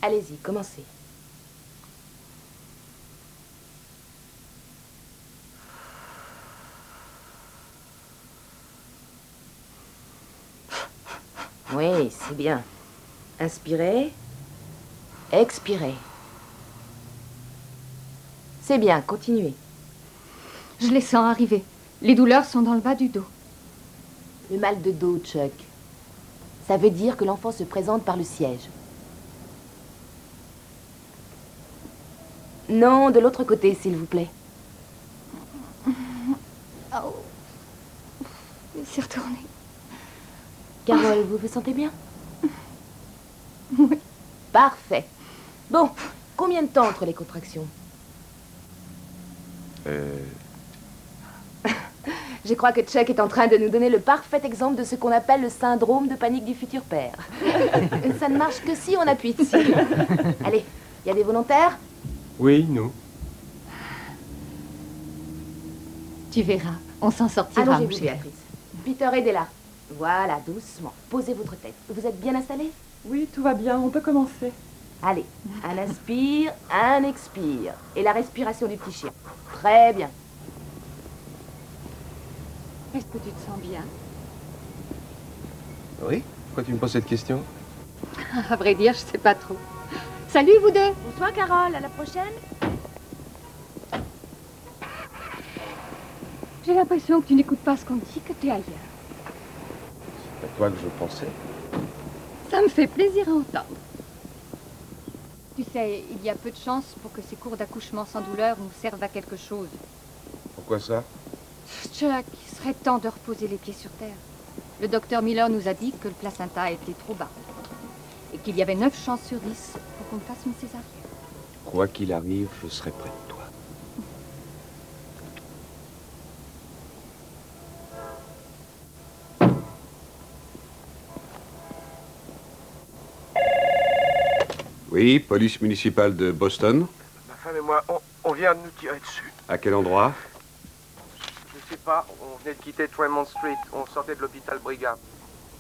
Allez-y, commencez. Oui, c'est bien. Inspirez. Expirez. C'est bien, continuez. Je les sens arriver. Les douleurs sont dans le bas du dos. Le mal de dos, Chuck. Ça veut dire que l'enfant se présente par le siège. Non, de l'autre côté, s'il vous plaît. Oh. C'est retourné. Carole, vous vous sentez bien? Oui. Parfait. Bon, combien de temps entre les contractions? Je crois que Chuck est en train de nous donner le parfait exemple de ce qu'on appelle le syndrome de panique du futur père. Ça ne marche que si on appuie dessus. Allez, il y a des volontaires? Oui, nous. Tu verras, on s'en sortira. Allongez-vous, chérie. Béatrice. Peter, aidez-la. Voilà, doucement. Posez votre tête. Vous êtes bien installés? Oui, tout va bien, on peut commencer. Allez, un inspire, un expire. Et la respiration du petit chien. Très bien. Est-ce que tu te sens bien? Oui? Pourquoi tu me poses cette question? À vrai dire, je sais pas trop. Salut, vous deux. Bonsoir, Carole. À la prochaine. J'ai l'impression que tu n'écoutes pas ce qu'on dit, que tu es ailleurs. C'est à toi que je pensais. Ça me fait plaisir à entendre. Tu sais, il y a peu de chances pour que ces cours d'accouchement sans douleur nous servent à quelque chose. Pourquoi ça? Chuck, il serait temps de reposer les pieds sur terre. Le docteur Miller nous a dit que le placenta était trop bas. Et qu'il y avait 9 chances sur 10 pour qu'on fasse une césarienne. Quoi qu'il arrive, je serai près de toi. Oui, police municipale de Boston. Ma femme et moi, on vient de nous tirer dessus. À quel endroit? Je sais pas, on venait de quitter Tremont Street. On sortait de l'hôpital Brigham.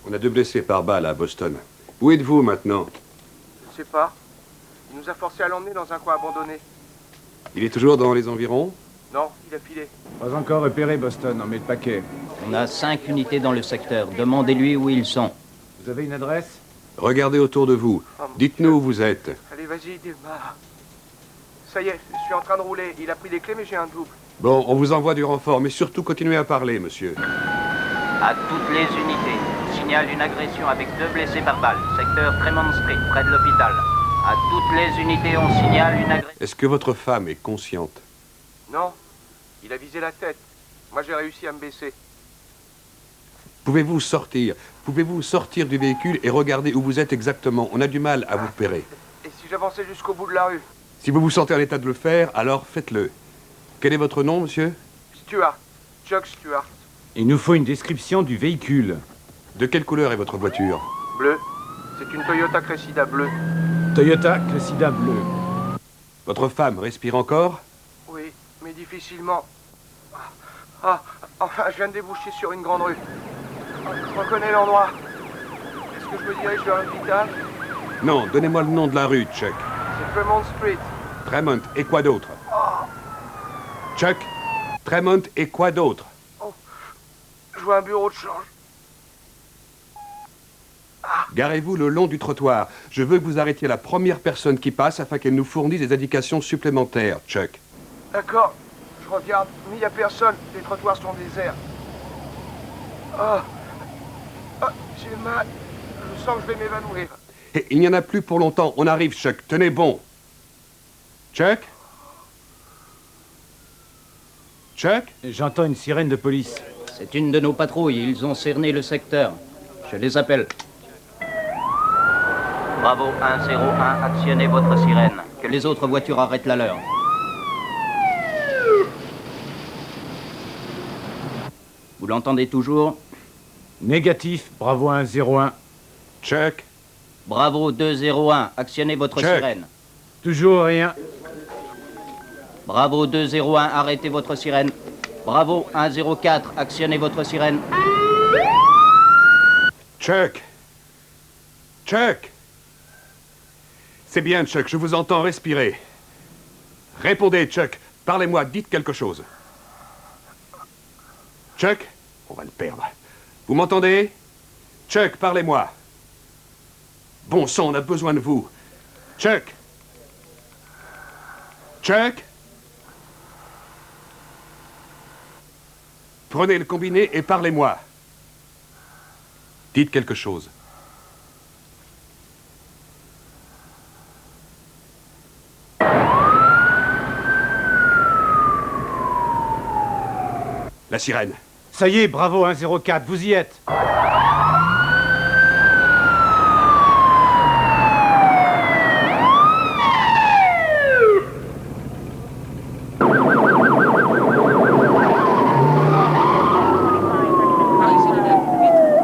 On a 2 blessés par balle à Boston. Où êtes-vous maintenant? Je sais pas. Il nous a forcé à l'emmener dans un coin abandonné. Il est toujours dans les environs? Non, il a filé. Pas encore repéré, Boston, on met le paquet. On a 5 unités dans le secteur. Demandez-lui où ils sont. Vous avez une adresse? Regardez autour de vous. Oh, mon Dites-nous Dieu. où vous êtes. Allez, vas-y, démarre. Ça y est, je suis en train de rouler. Il a pris les clés, mais j'ai un double. Bon, on vous envoie du renfort, mais surtout continuez à parler, monsieur. À toutes les unités. Signale une agression avec 2 blessés par balle. Secteur Tremont Street, près de l'hôpital. À toutes les unités, on signale une agression. Est-ce que votre femme est consciente? Non, il a visé la tête. Moi, j'ai réussi à me baisser. Pouvez-vous sortir? Pouvez-vous sortir du véhicule et regarder où vous êtes exactement? On a du mal à vous repérer. Et si j'avançais jusqu'au bout de la rue? Si vous vous sentez en état de le faire, alors faites-le. Quel est votre nom, monsieur? Stuart. Chuck Stuart. Il nous faut une description du véhicule. De quelle couleur est votre voiture? Bleu. C'est une Toyota Cressida bleue. Toyota Cressida bleu. Votre femme respire encore? Oui, mais difficilement. Enfin, je viens de déboucher sur une grande rue. Je reconnais l'endroit. Est-ce que je me dirige vers l'hôpital? Non, donnez-moi le nom de la rue, Chuck. C'est Tremont Street. Tremont, et quoi d'autre? Chuck, Tremont, et quoi d'autre? Je vois un bureau de change. Garez-vous le long du trottoir. Je veux que vous arrêtiez la première personne qui passe afin qu'elle nous fournisse des indications supplémentaires, Chuck. D'accord. Je regarde, mais il n'y a personne. Les trottoirs sont déserts. J'ai mal. Je sens que je vais m'évanouir. Et il n'y en a plus pour longtemps. On arrive, Chuck. Tenez bon. Chuck? Chuck? J'entends une sirène de police. C'est une de nos patrouilles. Ils ont cerné le secteur. Je les appelle. Bravo 101, actionnez votre sirène. Que les autres voitures arrêtent la leur. Vous l'entendez toujours? Négatif, Bravo 101. Chuck? Bravo 201, actionnez votre Chuck. sirène. Toujours rien. Bravo 201, arrêtez votre sirène. Bravo 104, actionnez votre sirène. Chuck? Chuck? C'est bien, Chuck, je vous entends respirer. Répondez, Chuck. Parlez-moi, dites quelque chose. Chuck? On va le perdre. Vous m'entendez? Chuck, parlez-moi. Bon sang, on a besoin de vous. Chuck? Chuck? Prenez le combiné et parlez-moi. Dites quelque chose. La sirène. Ça y est, bravo 104, vous y êtes.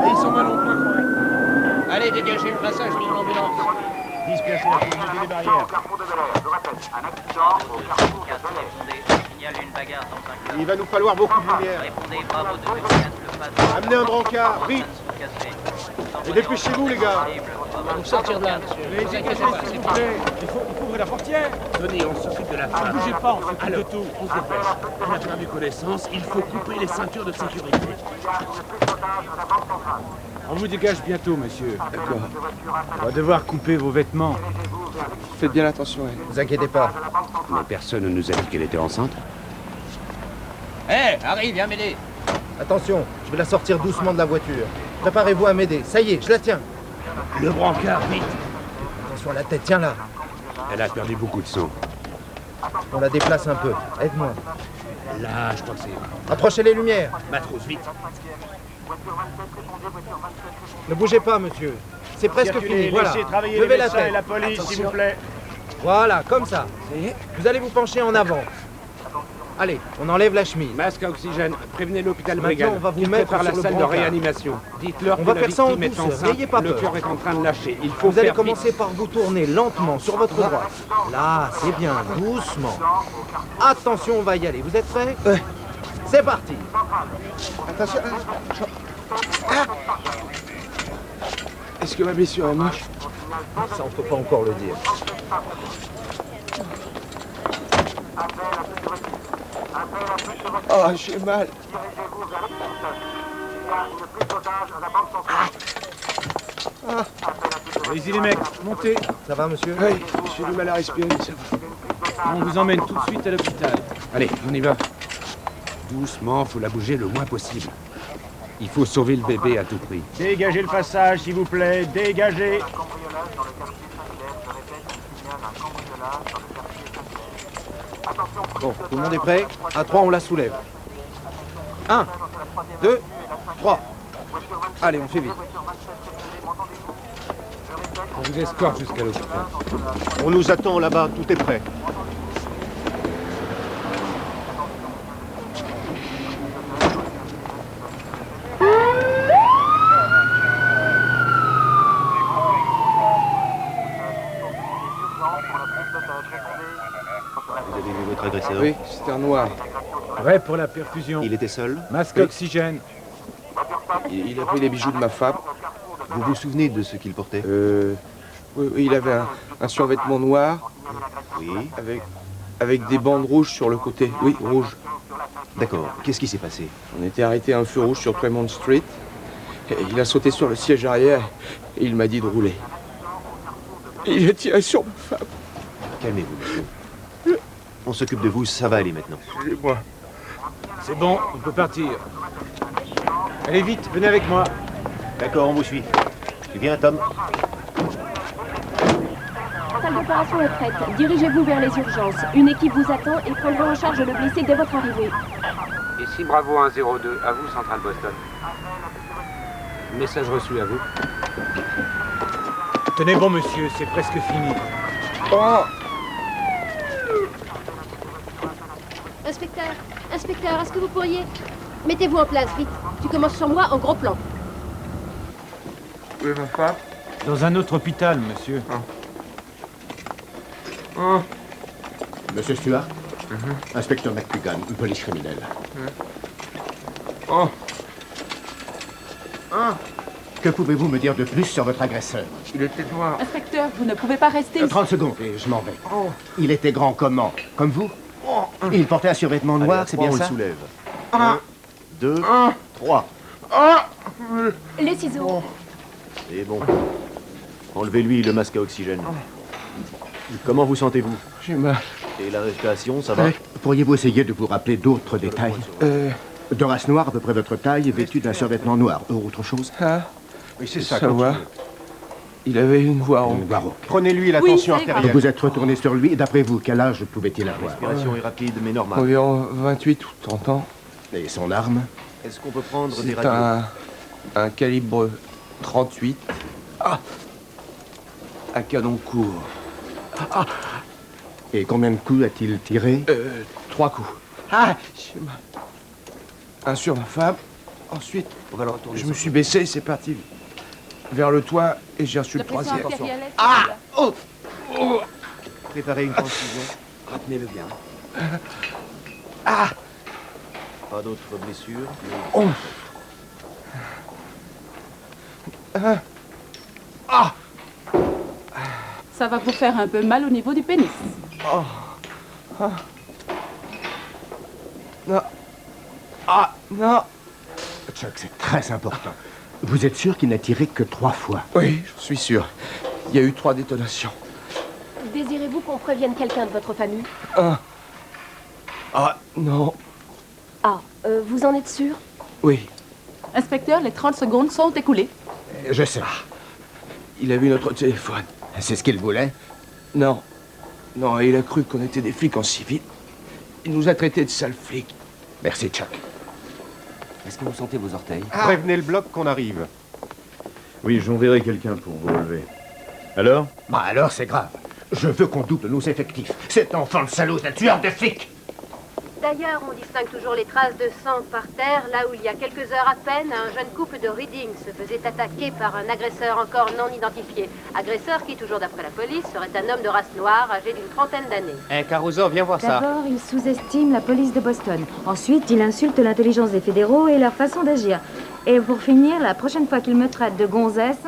Ils sont mal en point. Allez, dégagez le passage pour l'ambulance. Dispersez la communauté des barrières. Signale une bagarre dans un club. Il va nous falloir beaucoup de lumière. Répondez, bravo 204, le patron. Amenez un brancard, vite. Et dépêchez-vous, les gars. Nous sortir de là, monsieur. Mais inquiétez pas, s'il vous plaît. Il faut ouvrir la portière. Venez, on s'occupe de la femme. Bougez pas, on s'occupe de tout. On se dépêche. On a perdu connaissance, il faut couper les ceintures de sécurité. On vous dégage bientôt, monsieur. D'accord. On va devoir couper vos vêtements. Faites bien attention à elle. Ne vous inquiétez pas. Mais personne ne nous a dit qu'elle était enceinte. Hé, Harry, viens m'aider. Attention, je vais la sortir doucement de la voiture. Préparez-vous à m'aider. Ça y est, je la tiens. Le brancard, vite. Attention à la tête, tiens là. Elle a perdu beaucoup de sang. On la déplace un peu. Aide-moi. Là, je crois que c'est... Approchez les lumières. Matros, vite. Ne bougez pas, monsieur. C'est presque fini, voilà. Levez la tête. police, s'il vous plaît. Voilà, comme ça. Vous allez vous pencher en avant. Allez, on enlève la chemise. Masque à oxygène. Prévenez l'hôpital Maintenant, Brigham. on va vous Il mettre prépare la sur le salle de brancard. réanimation. Dites-leur On que va la faire ça en victime est douce, enceinte. n'ayez pas Le peur. cœur est en train de lâcher. Il faut Vous allez faire commencer vite. par vous tourner lentement sur votre droite. Là, c'est bien, doucement. Attention, on va y aller. Vous êtes prêts? C'est parti. Attention. Est-ce que ma blessure est moche? Ça, on peut pas encore le dire. Oh, j'ai mal. Allez-y les mecs, montez. Ça va, monsieur? Oui, j'ai du mal à respirer, mais ça va. On vous emmène tout de suite à l'hôpital. Allez, on y va. Doucement, faut la bouger le moins possible. Il faut sauver le bébé à tout prix. Dégagez le passage, s'il vous plaît, dégagez. Bon, tout le monde est prêt? À 3, on la soulève. 1, 2, 3. Allez, on fait vite. On vous escorte jusqu'à l'hôpital. On nous attend là-bas, tout est prêt. Vous avez vu votre agresseur? Oui, c'était un noir. Prêt pour la perfusion. Il était seul? Masque Oui. oxygène. Il a pris les bijoux de ma femme. Vous vous souvenez de ce qu'il portait? Oui, il avait un survêtement noir Oui. avec des bandes rouges sur le côté. Oui, rouge. D'accord. Qu'est-ce qui s'est passé? On était arrêté à un feu rouge sur Tremont Street. Et il a sauté sur le siège arrière et il m'a dit de rouler. Et il a tiré sur ma femme. Calmez-vous, monsieur. On s'occupe de vous, ça va aller maintenant. Et moi. C'est bon, on peut partir. Allez vite, venez avec moi. D'accord, on vous suit. Tu viens, Tom? La salle d'opération est prête. Dirigez-vous vers les urgences. Une équipe vous attend et prendra en charge le blessé dès votre arrivée. Ici Bravo 102, à vous, Central Boston. Message reçu à vous. Tenez bon, monsieur, c'est presque fini. Oh! Inspecteur, est-ce que vous pourriez... Mettez-vous en place, vite. Tu commences sur moi en gros plan. Où est ma femme? Dans un autre hôpital, monsieur. Oh. Monsieur Stuart? Inspecteur McCugan, police criminelle. Oh! Que pouvez-vous me dire de plus sur votre agresseur? Il était noir. Inspecteur, vous ne pouvez pas rester ici. 30 secondes et je m'en vais. Il était grand comment? Comme vous? Il portait un survêtement noir, c'est bien on ça? le soulève. 1, 2, 3. Les ciseaux. C'est bon. Enlevez-lui le masque à oxygène. Comment vous sentez-vous? J'ai mal. Et la respiration, ça va? Pourriez-vous essayer de vous rappeler d'autres détails? De race noire, à peu près votre taille, vêtu d'un survêtement noir. Autre chose? Oui, c'est ça. Savoir. Il avait une voix rauque. Une voix rauque. Prenez-lui la Oui, tension c'est artérielle. Vous vous êtes retourné sur lui, et d'après vous, quel âge pouvait-il avoir? La respiration est rapide, mais normale. Environ 28 ou 30 ans. Et son arme? Est-ce qu'on peut prendre des C'est radios? un calibre 38. Un canon court. Et combien de coups a-t-il tiré? 3 coups. J'ai mal. Un sur ma femme. Ensuite, On va le retourner. je me suis baissé et c'est parti vers le toit et j'ai reçu le troisième. Préparez une transfusion. Retenez-le bien. Pas d'autres blessures? Ça va vous faire un peu mal au niveau du pénis. Non. Chuck, c'est très important. Vous êtes sûr qu'il n'a tiré que 3 fois? Oui, je suis sûr. Il y a eu 3 détonations. Désirez-vous qu'on prévienne quelqu'un de votre famille? Non. Vous en êtes sûr? Oui. Inspecteur, les 30 secondes sont écoulées. Je sais. Il a vu notre téléphone. C'est ce qu'il voulait? Non. Non, il a cru qu'on était des flics en civil. Il nous a traités de sales flics. Merci, Chuck. Est-ce que vous sentez vos orteils? Prévenez le bloc qu'on arrive. Oui, j'enverrai quelqu'un pour vous relever. Alors? Bah alors, c'est grave. Je veux qu'on double nos effectifs. Cet enfant de salaud est un tueur de flics. D'ailleurs, on distingue toujours les traces de sang par terre, là où il y a quelques heures à peine, un jeune couple de Reading se faisait attaquer par un agresseur encore non identifié. Agresseur qui, toujours d'après la police, serait un homme de race noire, âgé d'une trentaine d'années. Caruso, viens voir ça. D'abord, il sous-estime la police de Boston. Ensuite, il insulte l'intelligence des fédéraux et leur façon d'agir. Et pour finir, la prochaine fois qu'il me traite de gonzesse,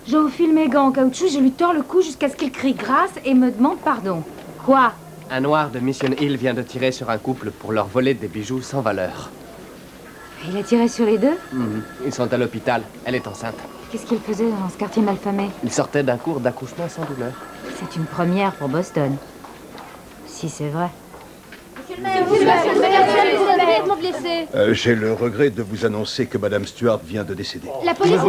j'enfile mes gants en caoutchouc, je lui tords le cou jusqu'à ce qu'il crie grâce et me demande pardon. Quoi? Un noir de Mission Hill vient de tirer sur un couple pour leur voler des bijoux sans valeur. Il a tiré sur les deux? Ils sont à l'hôpital. Elle est enceinte. Qu'est-ce qu'il faisait dans ce quartier malfamé? Ils sortaient d'un cours d'accouchement sans douleur. C'est une première pour Boston. Si c'est vrai. Monsieur le maire, vous avez été blessé. J'ai le regret de vous annoncer que Madame Stewart vient de décéder. La police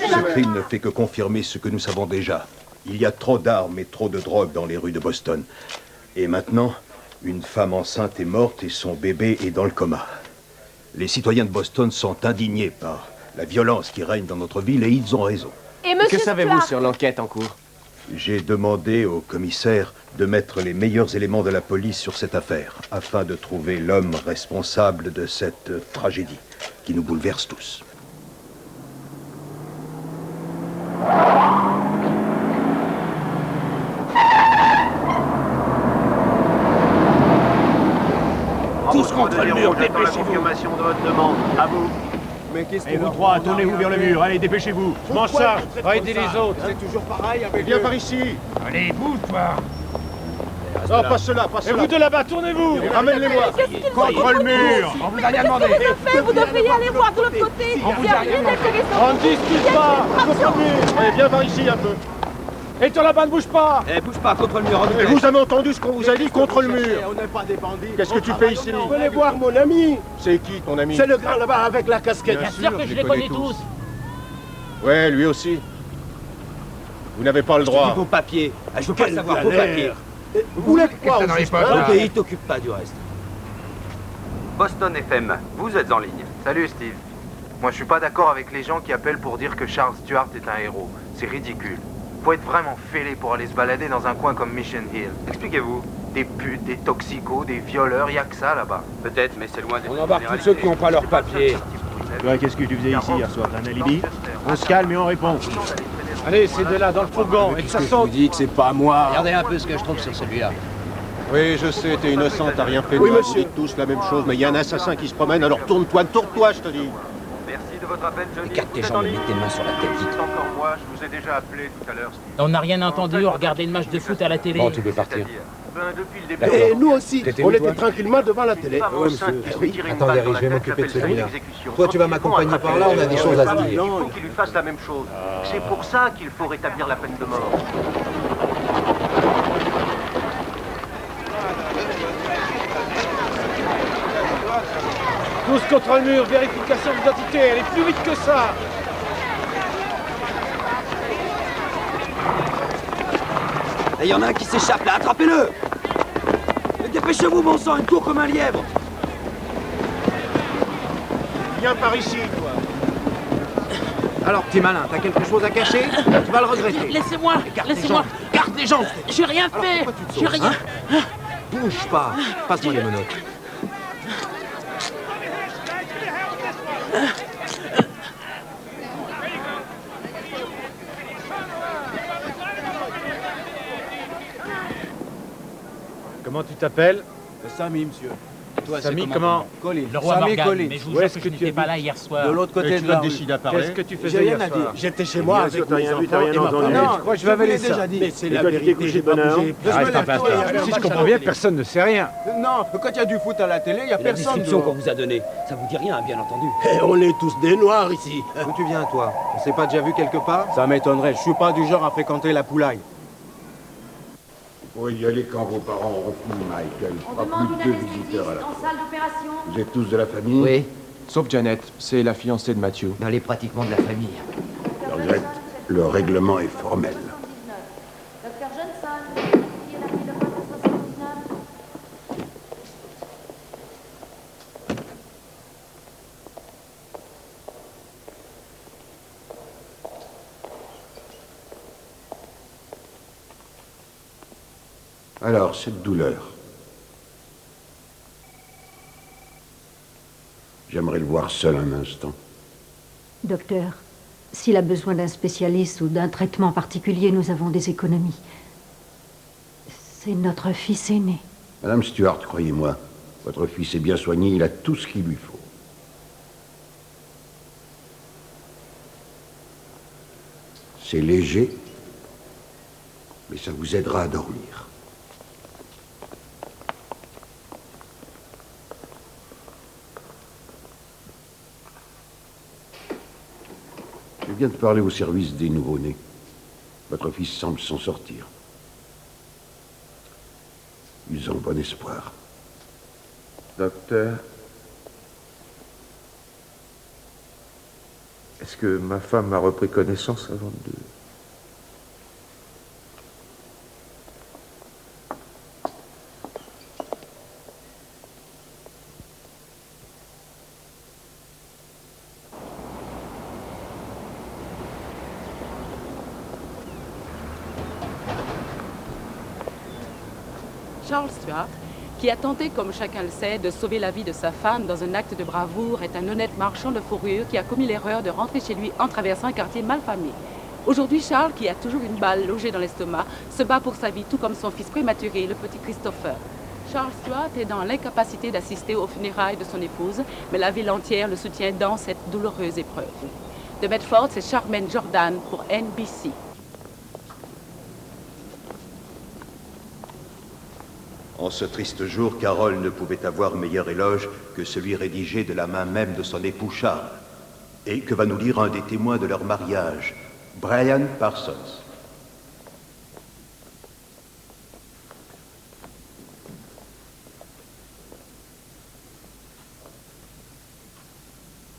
Ce crime ne fait que confirmer ce que nous savons déjà. Il y a trop d'armes et trop de drogue dans les rues de Boston. Et maintenant, une femme enceinte est morte et son bébé est dans le coma. Les citoyens de Boston sont indignés par la violence qui règne dans notre ville et ils ont raison. Et monsieur Que savez-vous Clark sur l'enquête en cours? J'ai demandé au commissaire de mettre les meilleurs éléments de la police sur cette affaire, afin de trouver l'homme responsable de cette tragédie qui nous bouleverse tous. Tous contre le mur, dépêchez-vous. La confirmation de votre demande. À vous. Mais qu'est-ce que vous trois, tournez-vous vers le mur. Allez, dépêchez-vous. Je mange ça. Va aider les autres. C'est toujours pareil avec... Viens par ici. Allez, bouge-toi. Non, pas cela, pas Et cela. vous de là-bas, tournez-vous. Ramène-les-moi. Contre le mur. On vous a rien demandé. Vous devriez aller voir de l'autre côté. On vous a rien demandé. On ne discute pas. Contre le mur. Allez, viens par ici un peu. Et toi là-bas, ne bouge pas. Bouge pas, contre le mur. Et vous avez entendu ce qu'on vous a dit contre le mur. On n'est pas des bandits. Qu'est-ce que tu fais ici? Venez voir mon ami. C'est qui ton ami? C'est le grand là-bas avec la casquette. Bien sûr que je les connais tous. Ouais, lui aussi. Vous n'avez pas le droit. Vos papiers. Je veux pas savoir vos papiers. Vous voulez quoi? Ok, il t'occupe pas du reste. Boston FM, vous êtes en ligne. Salut Steve. Moi je suis pas d'accord avec les gens qui appellent pour dire que Charles Stewart est un héros. C'est ridicule. Faut être vraiment fêlé pour aller se balader dans un coin comme Mission Hill. Expliquez-vous. Des putes, des toxicos, des violeurs, y a que ça là-bas. Peut-être, mais c'est loin d'être. On embarque tous ceux qui n'ont pas leurs papiers. Toi, qu'est-ce que tu faisais ici hier soir? T'as un alibi? On se calme et on répond. Allez, c'est de là, dans le fourgon, et que ça Je vous sente. dis que c'est pas moi. Regardez un peu ce que je trouve sur celui-là. Oui, je sais, t'es innocent, t'as rien fait de Oui, mal. monsieur. Vous dites tous la même chose, mais il y a un assassin qui se promène, alors tourne-toi, je te dis. Merci de votre appel, Johnny. Écarte tes jambes et mets tes mains sur la tête, vite. C'est encore moi, je vous ai déjà appelé tout à l'heure, Steve. On n'a rien entendu, on regardait une match de foot à la télé. Bon, tu peux partir. Depuis le début... Et nous aussi, on était tranquillement devant la télé. Oui, monsieur. Oui. Attendez, Harry, je vais m'occuper de celui-là. Toi, tu vas m'accompagner par là, on a des choses à se dire. Il faut qu'il lui fasse la même chose. C'est pour ça qu'il faut rétablir la peine de mort. Tous contre le mur, vérification d'identité, elle est plus vite que ça. Il y en a un qui s'échappe là, attrapez-le! Dépêchez-vous, bon sang, il court comme un lièvre! Viens par ici, toi. Alors, petit malin, t'as quelque chose à cacher? Tu vas le regretter. Laissez-moi! Laissez-moi! Garde les jambes! J'ai rien fait! J'ai rien! Bouge pas! Passe-moi les menottes. Comment tu t'appelles? Samy, monsieur. Toi, Samy, comment? Colin. Le roi Sammy Morgan, Colin. mais je vous Où jure est-ce que que je tu n'étais pas habites? là hier soir. De l'autre côté de la rue. Qu'est-ce que tu J'ai faisais rien hier à soir? dire. J'étais chez moi avec t'as mes rien vu, t'as enfants rien et ma entendu. femme. Non, je crois que je vais avaler ça. déjà dit. Mais c'est Et la toi, tu t'es vérité, couché j'ai de bonne pas heure? bougé. Arrête un peu, si je comprends bien, personne ne sait rien. Non, quand il y a du foot à la télé, il y a La personne. description qu'on vous a donnée, ça vous dit rien, bien entendu. On est tous des noirs ici. D'où tu viens, toi? On s'est pas déjà vu quelque part? Ça m'étonnerait, je suis pas du genre à fréquenter la poulaille. Faut y aller quand vos parents auront fini, Michael. On Pas demande plus une de 2 anesthésiste visiteurs à la en fois. salle d'opération. Vous êtes tous de la famille? Oui. Sauf Janet, c'est la fiancée de Matthew. Elle est pratiquement de la famille. Georgette, le règlement est formel. Docteur Johnson, qui est la fille de poste 79. Alors, cette douleur. J'aimerais le voir seul un instant. Docteur, s'il a besoin d'un spécialiste ou d'un traitement particulier, nous avons des économies. C'est notre fils aîné. Madame Stuart, croyez-moi, votre fils est bien soigné, il a tout ce qu'il lui faut. C'est léger, mais ça vous aidera à dormir. Je viens de parler au service des nouveau-nés. Votre fils semble s'en sortir. Ils ont bon espoir. Docteur, est-ce que ma femme a repris connaissance avant de... Charles Stuart, qui a tenté, comme chacun le sait, de sauver la vie de sa femme dans un acte de bravoure, est un honnête marchand de fourrure qui a commis l'erreur de rentrer chez lui en traversant un quartier malfamé. Aujourd'hui, Charles, qui a toujours une balle logée dans l'estomac, se bat pour sa vie, tout comme son fils prématuré, le petit Christopher. Charles Stuart est dans l'incapacité d'assister aux funérailles de son épouse, mais la ville entière le soutient dans cette douloureuse épreuve. De Bedford, c'est Charmaine Jordan pour NBC. En ce triste jour, Carole ne pouvait avoir meilleur éloge que celui rédigé de la main même de son époux Charles, et que va nous lire un des témoins de leur mariage, Brian Parsons.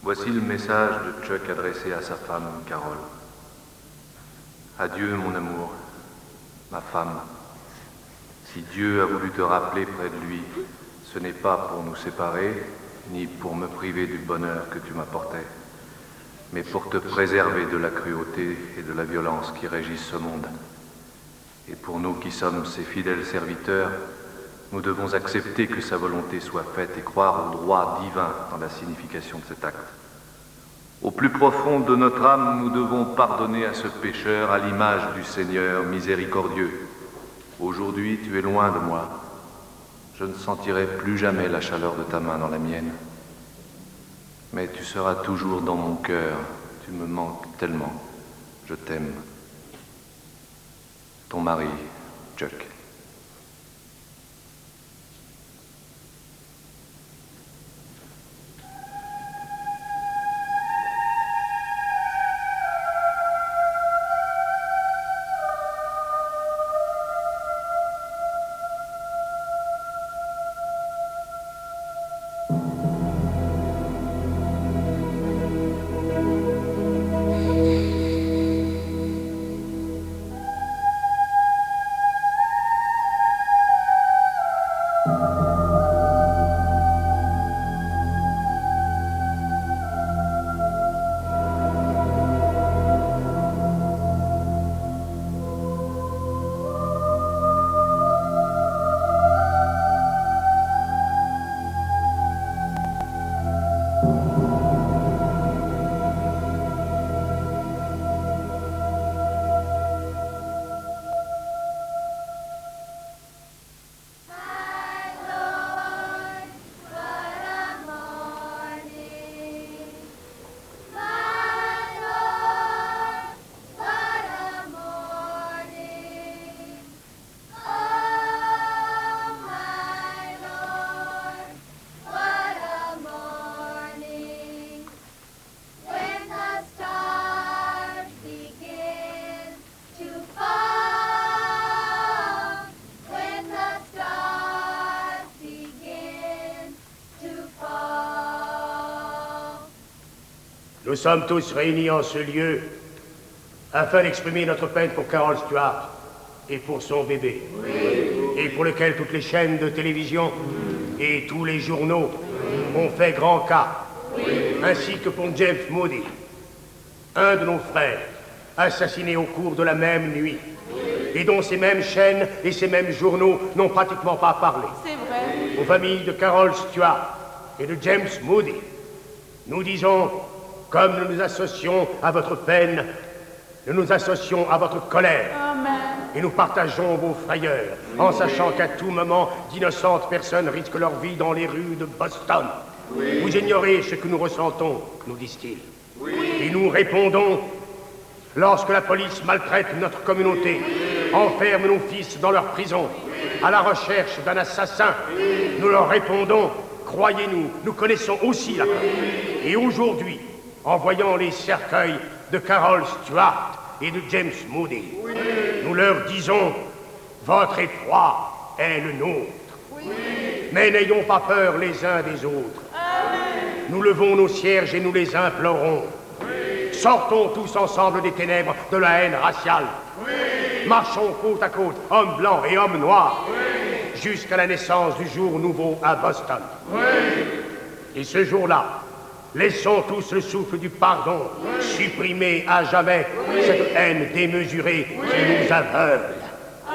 Voici le message de Chuck adressé à sa femme, Carole. Adieu, mon amour, ma femme. Si Dieu a voulu te rappeler près de lui, ce n'est pas pour nous séparer, ni pour me priver du bonheur que tu m'apportais, mais pour te préserver de la cruauté et de la violence qui régissent ce monde. Et pour nous qui sommes ses fidèles serviteurs, nous devons accepter que sa volonté soit faite et croire au droit divin dans la signification de cet acte. Au plus profond de notre âme, nous devons pardonner à ce pécheur à l'image du Seigneur miséricordieux. Aujourd'hui, tu es loin de moi. Je ne sentirai plus jamais la chaleur de ta main dans la mienne. Mais tu seras toujours dans mon cœur. Tu me manques tellement. Je t'aime. Ton mari, Chuck. Nous sommes tous réunis en ce lieu afin d'exprimer notre peine pour Carol Stuart et pour son bébé. Oui. Et pour lequel toutes les chaînes de télévision et tous les journaux ont fait grand cas. Oui. Ainsi que pour James Moody, un de nos frères, assassiné au cours de la même nuit. Oui. Et dont ces mêmes chaînes et ces mêmes journaux n'ont pratiquement pas parlé. C'est vrai. Aux familles de Carol Stuart et de James Moody, nous disons, comme nous nous associons à votre peine, nous nous associons à votre colère. Amen. Et nous partageons vos frayeurs, en sachant qu'à tout moment, d'innocentes personnes risquent leur vie dans les rues de Boston. Oui. Vous ignorez ce que nous ressentons, nous disent-ils. Oui. Et nous répondons, lorsque la police maltraite notre communauté, enferme nos fils dans leur prison, à la recherche d'un assassin, nous leur répondons, croyez-nous, nous connaissons aussi la peur. Et aujourd'hui, en voyant les cercueils de Carol Stuart et de James Moody, oui. Nous leur disons, votre effroi est le nôtre. Oui. Mais n'ayons pas peur les uns des autres. Amen. Nous levons nos cierges et nous les implorons. Oui. Sortons tous ensemble des ténèbres de la haine raciale. Oui. Marchons côte à côte, hommes blancs et hommes noirs, oui. Jusqu'à la naissance du jour nouveau à Boston. Oui. Et ce jour-là, laissons tous le souffle du pardon, oui. Supprimer à jamais, oui. Cette haine démesurée, oui. Qui nous aveugle. Oui.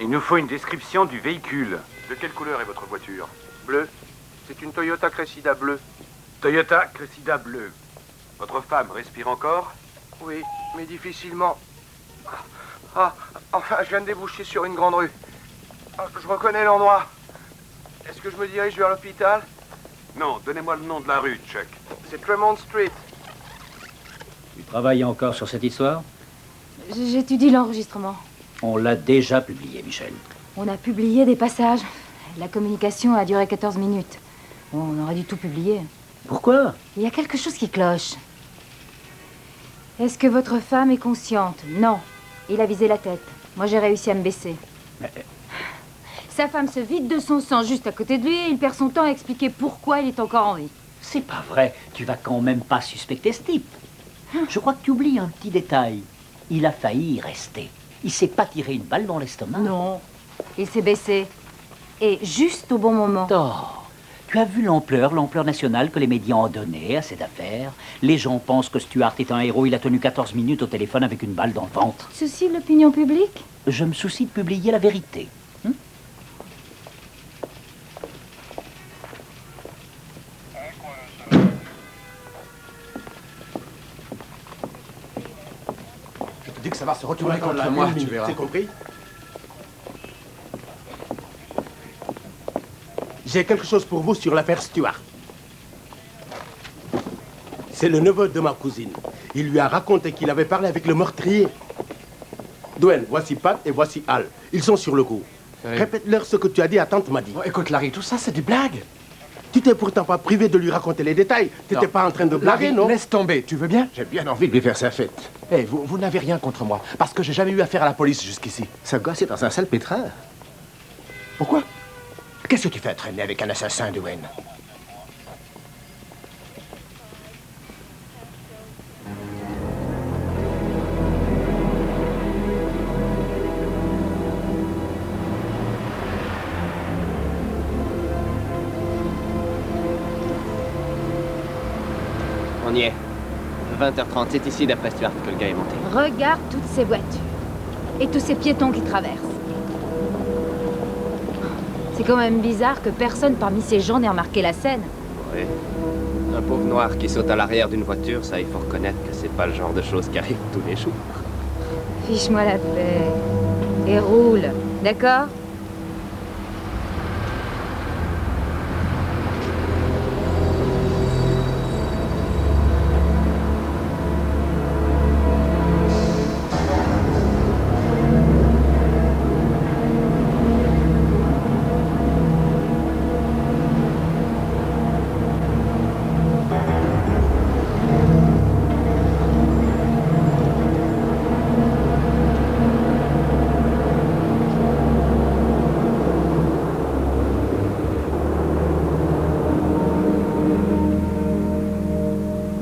Il nous faut une description du véhicule. De quelle couleur est votre voiture? Bleu. C'est une Toyota Cressida bleue. Toyota Cressida bleue. Votre femme respire encore? Oui, mais difficilement. Ah, enfin, je viens de déboucher sur une grande rue. Je reconnais l'endroit. Est-ce que je me dirige vers l'hôpital? Non, donnez-moi le nom de la rue, Chuck. C'est Tremont Street. Tu travailles encore sur cette histoire? J'étudie l'enregistrement. On l'a déjà publié, Michel. On a publié des passages. La communication a duré 14 minutes. On aurait dû tout publier. Pourquoi? Il y a quelque chose qui cloche. Est-ce que votre femme est consciente? Non. Il a visé la tête. Moi, j'ai réussi à me baisser. Mais... Sa femme se vide de son sang juste à côté de lui et il perd son temps à expliquer pourquoi il est encore en vie. C'est pas vrai. Tu vas quand même pas suspecter ce type. Je crois que tu oublies un petit détail. Il a failli y rester. Il s'est pas tiré une balle dans l'estomac. Non. Il s'est baissé. Et juste au bon moment. Oh. Tu as vu l'ampleur nationale que les médias ont donnée à cette affaire? Les gens pensent que Stuart est un héros. Il a tenu 14 minutes au téléphone avec une balle dans le ventre. Soucie de l'opinion publique? Je me soucie de publier la vérité. Dès que ça va se retourner contre moi, tu verras. C'est compris? J'ai quelque chose pour vous sur l'affaire Stuart. C'est le neveu de ma cousine. Il lui a raconté qu'il avait parlé avec le meurtrier. Dwayne, voici Pat et voici Al. Ils sont sur le coup. Oui. Répète-leur ce que tu as dit à tante Maddy. Oh, écoute, Larry, tout ça, c'est des blagues. Tu t'es pourtant pas privé de lui raconter les détails. T'étais pas en train de blaguer, Larry, non? laisse tomber, tu veux bien? J'ai bien envie de lui faire sa fête. Eh, vous n'avez rien contre moi, parce que j'ai jamais eu affaire à la police jusqu'ici. Ce gosse est dans un sale pétrin. Pourquoi? Qu'est-ce que tu fais à traîner avec un assassin, Dwayne? On y est. 20h30, c'est ici d'après Stuart que le gars est monté. Regarde toutes ces voitures. Et tous ces piétons qui traversent. C'est quand même bizarre que personne parmi ces gens n'ait remarqué la scène. Oui. Un pauvre noir qui saute à l'arrière d'une voiture, ça, il faut reconnaître que c'est pas le genre de choses qui arrivent tous les jours. Fiche-moi la paix. Et roule, d'accord?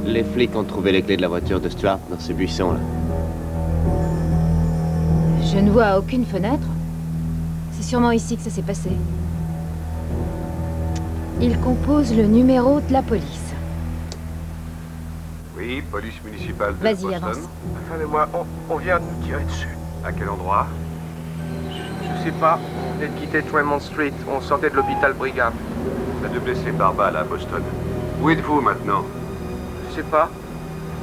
Les flics ont trouvé les clés de la voiture de Stuart dans ce buisson-là. Je ne vois aucune fenêtre. C'est sûrement ici que ça s'est passé. Il compose le numéro de la police. Oui, police municipale de Vas-y, Boston. avance. Attendez-moi, on vient de nous tirer dessus. À quel endroit? Je sais pas. On venait de quitter Tremont Street. On sortait de l'hôpital Brigham. On a deux blessés par balle à Boston. Où êtes-vous maintenant? Je sais pas.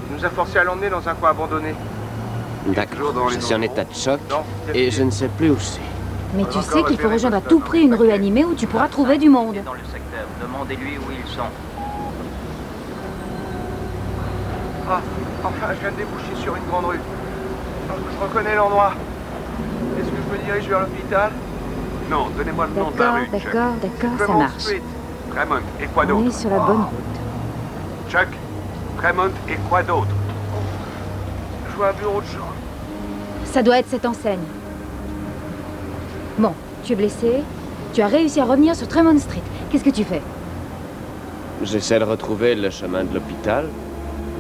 Il nous a forcé à l'emmener dans un coin abandonné. D'accord, je suis en état de choc et je ne sais plus où je suis. Mais tu sais qu'il faut rejoindre à tout prix une rue animée où tu pourras trouver du monde. Dans le secteur, demandez-lui où ils sont. Ah, enfin, je viens de déboucher sur une grande rue. Je reconnais l'endroit. Est-ce que je me dirige vers l'hôpital? Non, donnez-moi le nom de la D'accord, rue, Chuck. d'accord, ça Tremont marche. Street. Tremont, et quoi On d'autre? est sur la bonne route. Chuck, Tremont, et quoi d'autre? Je vois un bureau de change. Ça doit être cette enseigne. Bon, tu es blessé. Tu as réussi à revenir sur Tremont Street. Qu'est-ce que tu fais? J'essaie de retrouver le chemin de l'hôpital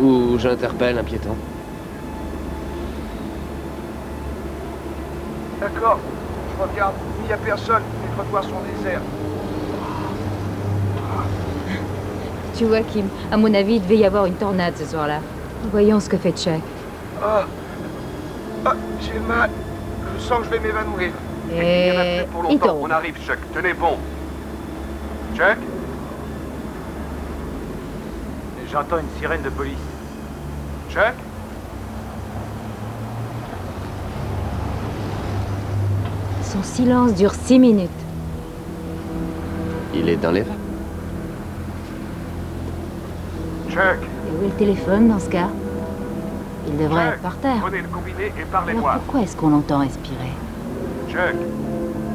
ou j'interpelle un piéton. D'accord, je regarde. Il n'y a personne. Les trottoirs sont déserts. Tu vois, Kim, à mon avis, il devait y avoir une tornade ce soir-là. Voyons ce que fait Chuck. Ah, j'ai mal. Je sens que je vais m'évanouir. Et Pour il longtemps, tombe. on arrive, Chuck. Tenez bon. Chuck? J'entends une sirène de police. Chuck? Son silence dure 6 minutes. Il est dans les vapes. Chuck? Et où est le téléphone dans ce cas? Il devrait être par terre. Prenez le combiné et Alors parlez-moi. pourquoi est-ce qu'on l'entend respirer? Chuck,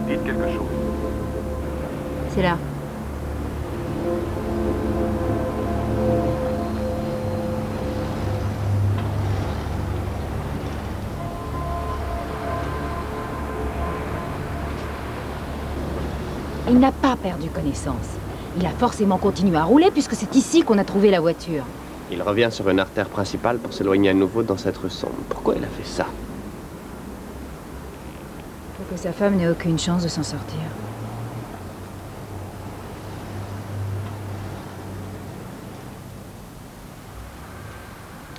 dites quelque chose. C'est là. Il n'a pas perdu connaissance. Il a forcément continué à rouler puisque c'est ici qu'on a trouvé la voiture. Il revient sur une artère principale pour s'éloigner à nouveau dans cette rue sombre. Pourquoi il a fait ça? Pour que sa femme n'ait aucune chance de s'en sortir.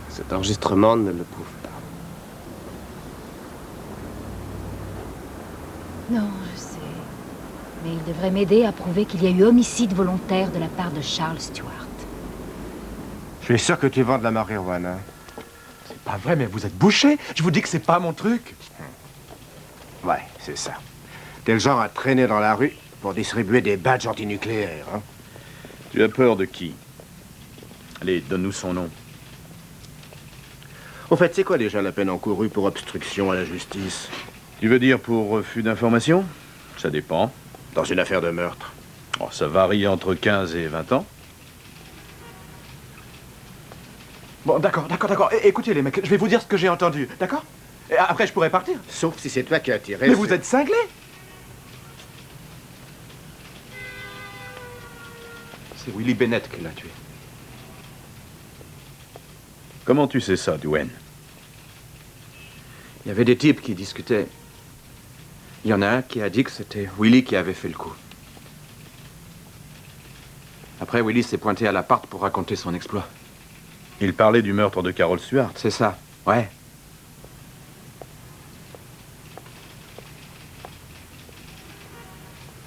Cet enregistrement ne le prouve pas. Non, je sais. Mais il devrait m'aider à prouver qu'il y a eu homicide volontaire de la part de Charles Stuart. Je suis sûr que tu vends de la marijuana. C'est pas vrai, mais vous êtes bouché. Je vous dis que c'est pas mon truc. Ouais, c'est ça. T'es le genre à traîner dans la rue pour distribuer des badges antinucléaires, hein. Tu as peur de qui? Allez, donne-nous son nom. Au fait, c'est quoi déjà la peine encourue pour obstruction à la justice? Tu veux dire pour refus d'information? Ça dépend. Dans une affaire de meurtre. Oh, ça varie entre 15 et 20 ans. Bon, d'accord. Écoutez, les mecs, je vais vous dire ce que j'ai entendu, d'accord? Et après, je pourrai partir. Sauf si c'est toi qui as tiré. Mais vous êtes cinglés! C'est Willie Bennett qui l'a tué. Comment tu sais ça, Dwayne? Il y avait des types qui discutaient. Il y en a un qui a dit que c'était Willie qui avait fait le coup. Après, Willie s'est pointé à l'appart pour raconter son exploit. Il parlait du meurtre de Carol Stewart. C'est ça, ouais.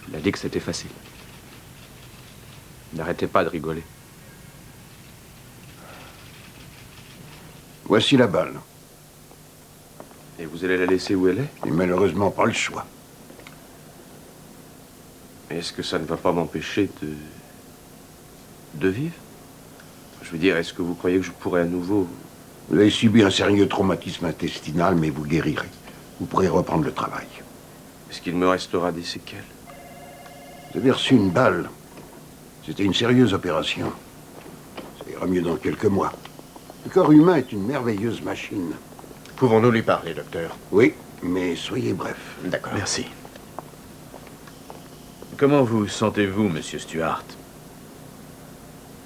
Il a dit que c'était facile. Il n'arrêtait pas de rigoler. Voici la balle. Et vous allez la laisser où elle est? Et malheureusement pas le choix. Est-ce que ça ne va pas m'empêcher de vivre? Je veux dire, est-ce que vous croyez que je pourrais à nouveau... Vous avez subi un sérieux traumatisme intestinal, mais vous guérirez. Vous pourrez reprendre le travail. Est-ce qu'il me restera des séquelles? Vous avez reçu une balle. C'était une sérieuse opération. Ça ira mieux dans quelques mois. Le corps humain est une merveilleuse machine. Pouvons-nous lui parler, docteur? Oui, mais soyez bref. D'accord. Merci. Comment vous sentez-vous, monsieur Stewart?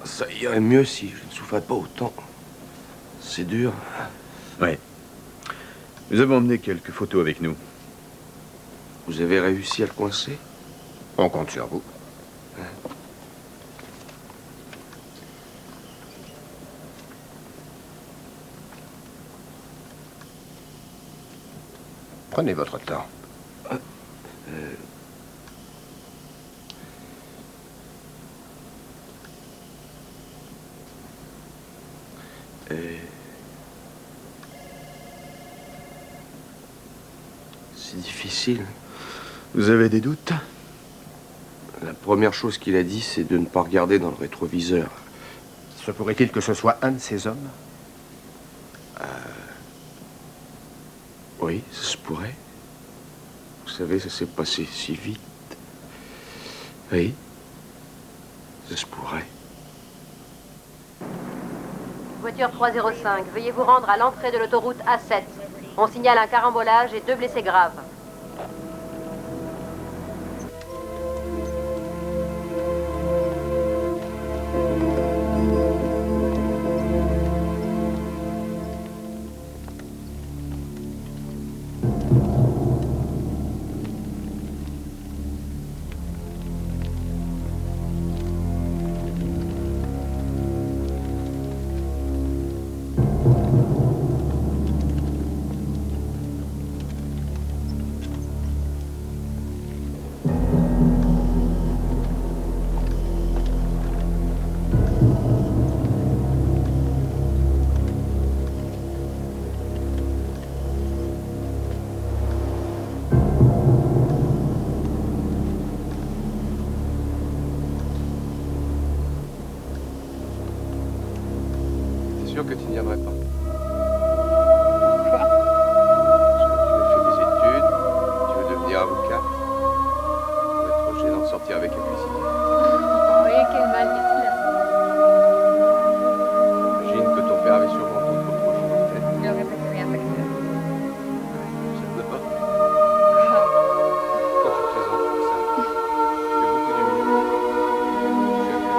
Ça irait mieux si je ne souffrais pas autant. C'est dur. Oui. Nous avons emmené quelques photos avec nous. Vous avez réussi à le coincer? On compte sur vous. Prenez votre temps. C'est difficile. Vous avez des doutes? La première chose qu'il a dit, c'est de ne pas regarder dans le rétroviseur. Se pourrait-il que ce soit un de ces hommes? Oui, ça se pourrait. Vous savez, ça s'est passé si vite. Oui, ça se pourrait. Voiture 305, veuillez vous rendre à l'entrée de l'autoroute A7. On signale un carambolage et 2 blessés graves. T'es sûr que tu n'y viendrais pas? Quoi? Parce que tu as fait des études, tu veux devenir avocat. Ça va être trop gênant de sortir avec un cuisinier. Oui, quel mal y a-t-il à ça? J'imagine que ton père avait sûrement d'autres projets en tête. Il aurait pas rien fait que ça. Ça ne va pas. Quand tu plaisantes comme ça, tu as beaucoup d'humour. Tu as fait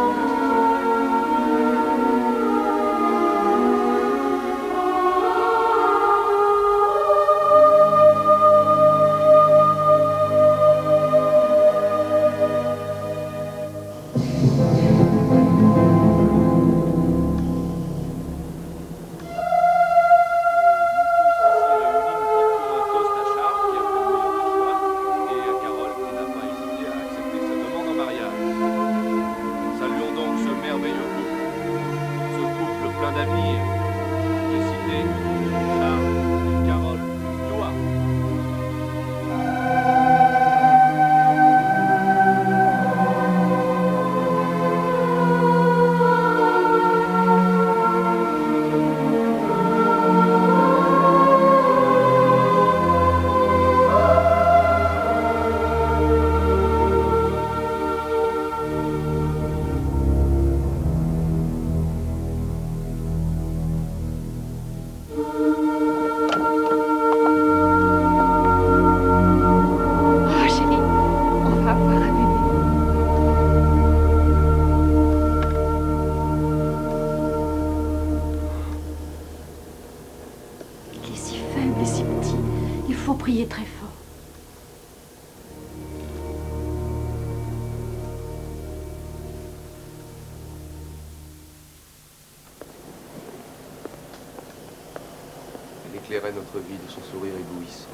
éclairait notre vie de son sourire éblouissant.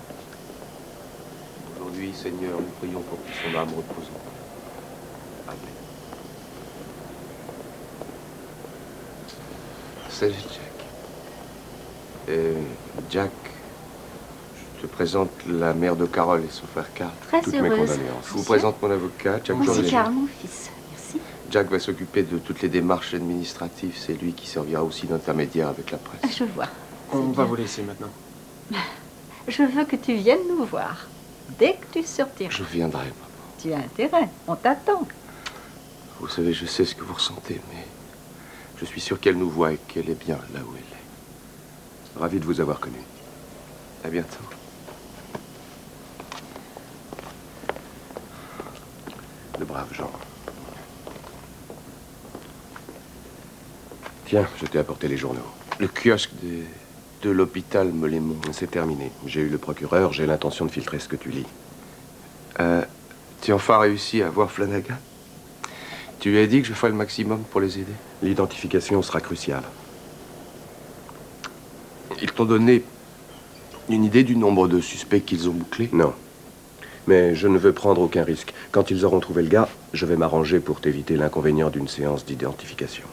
Aujourd'hui, Seigneur, nous prions pour que son âme repose en paix. Amen. Salut, Jack. Jack, je te présente la mère de Carole et son frère Carl. Très Toutes mes heureuse. condoléances. Je vous présente mon avocat, Jack Moi, c'est Jordan. Carl, mon fils. Merci. Jack va s'occuper de toutes les démarches administratives. C'est lui qui servira aussi d'intermédiaire avec la presse. Je vois. On va vous laisser maintenant. Je veux que tu viennes nous voir. Dès que tu sortiras. Je viendrai, maman. Tu as intérêt. On t'attend. Vous savez, je sais ce que vous ressentez, mais je suis sûr qu'elle nous voit et qu'elle est bien là où elle est. Ravi de vous avoir connu. À bientôt. De braves gens. Tiens, je t'ai apporté les journaux. Le kiosque de l'hôpital Molémont, c'est terminé. J'ai eu le procureur, j'ai l'intention de filtrer ce que tu lis. Tu as enfin réussi à voir Flanagan? Tu lui as dit que je ferais le maximum pour les aider? L'identification sera cruciale. Ils t'ont donné une idée du nombre de suspects qu'ils ont bouclés? Non. Mais je ne veux prendre aucun risque. Quand ils auront trouvé le gars, je vais m'arranger pour t'éviter l'inconvénient d'une séance d'identification.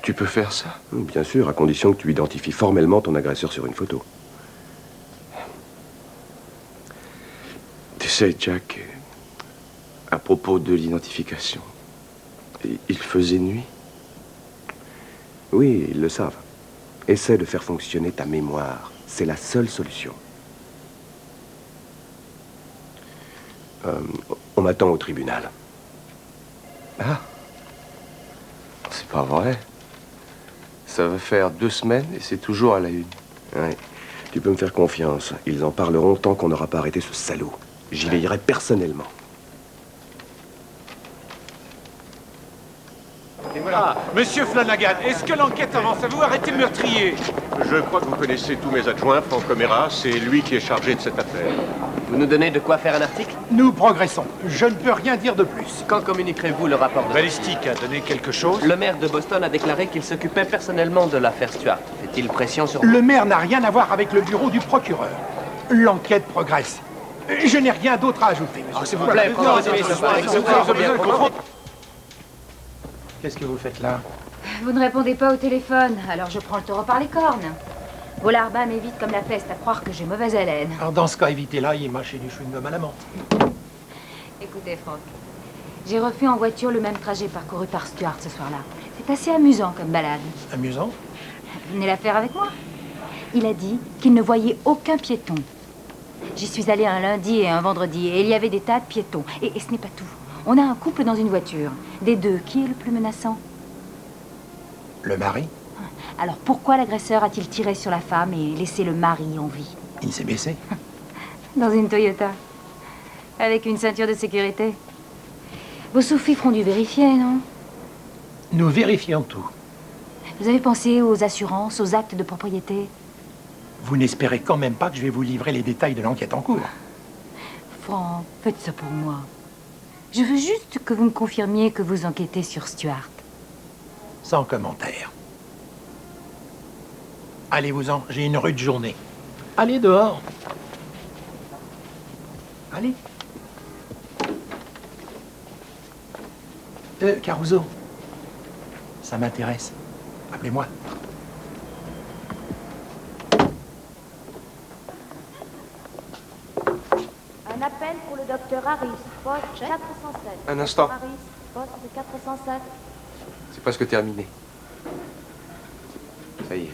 Tu peux faire ça? Bien sûr, à condition que tu identifies formellement ton agresseur sur une photo. Tu sais, Jack, à propos de l'identification, il faisait nuit? Oui, ils le savent. Essaie de faire fonctionner ta mémoire. C'est la seule solution. On m'attend au tribunal. Ah, c'est pas vrai. Ça va faire 2 semaines et c'est toujours à la une. Ouais. Tu peux me faire confiance. Ils en parleront tant qu'on n'aura pas arrêté ce salaud. J'y veillerai personnellement. Et voilà. Monsieur Flanagan, est-ce que l'enquête avance? Avez-vous arrêté le meurtrier? Je crois que vous connaissez tous mes adjoints. Franck Camera, c'est lui qui est chargé de cette affaire. Vous nous donnez de quoi faire un article? Nous progressons. Je ne peux rien dire de plus. Quand communiquerez-vous le rapport de... Balistique a donné quelque chose? Le maire de Boston a déclaré qu'il s'occupait personnellement de l'affaire Stuart. Fait-il pression sur... Le maire n'a rien à voir avec le bureau du procureur. L'enquête progresse. Je n'ai rien d'autre à ajouter. S'il vous plaît, Qu'est-ce que vous faites là? Vous ne répondez pas au téléphone, alors je prends le taureau par les cornes. Vos larbins m'évitent comme la peste à croire que j'ai mauvaise haleine. Alors dans ce cas, évitez-la, il m'a chez du chewing-gum à la menthe. Écoutez, Franck, j'ai refait en voiture le même trajet parcouru par Stuart ce soir-là. C'est assez amusant comme balade. Amusant? Venez la faire avec moi. Il a dit qu'il ne voyait aucun piéton. J'y suis allée un lundi et un vendredi et il y avait des tas de piétons. Et ce n'est pas tout. On a un couple dans une voiture. Des deux, qui est le plus menaçant? Le mari? Alors pourquoi l'agresseur a-t-il tiré sur la femme et laissé le mari en vie? Il s'est baissé? Dans une Toyota. Avec une ceinture de sécurité. Vos sous-fifres ont dû vérifier, non? Nous vérifions tout. Vous avez pensé aux assurances, aux actes de propriété? Vous n'espérez quand même pas que je vais vous livrer les détails de l'enquête en cours? Franck, faites ça pour moi. Je veux juste que vous me confirmiez que vous enquêtez sur Stuart. Sans commentaire. Allez-vous-en, j'ai une rude journée. Allez dehors. Allez. Caruso. Ça m'intéresse. Appelez-moi. Un appel pour le docteur Harris, poste 407. Un instant. Harris, poste 407. C'est presque terminé. Ça y est.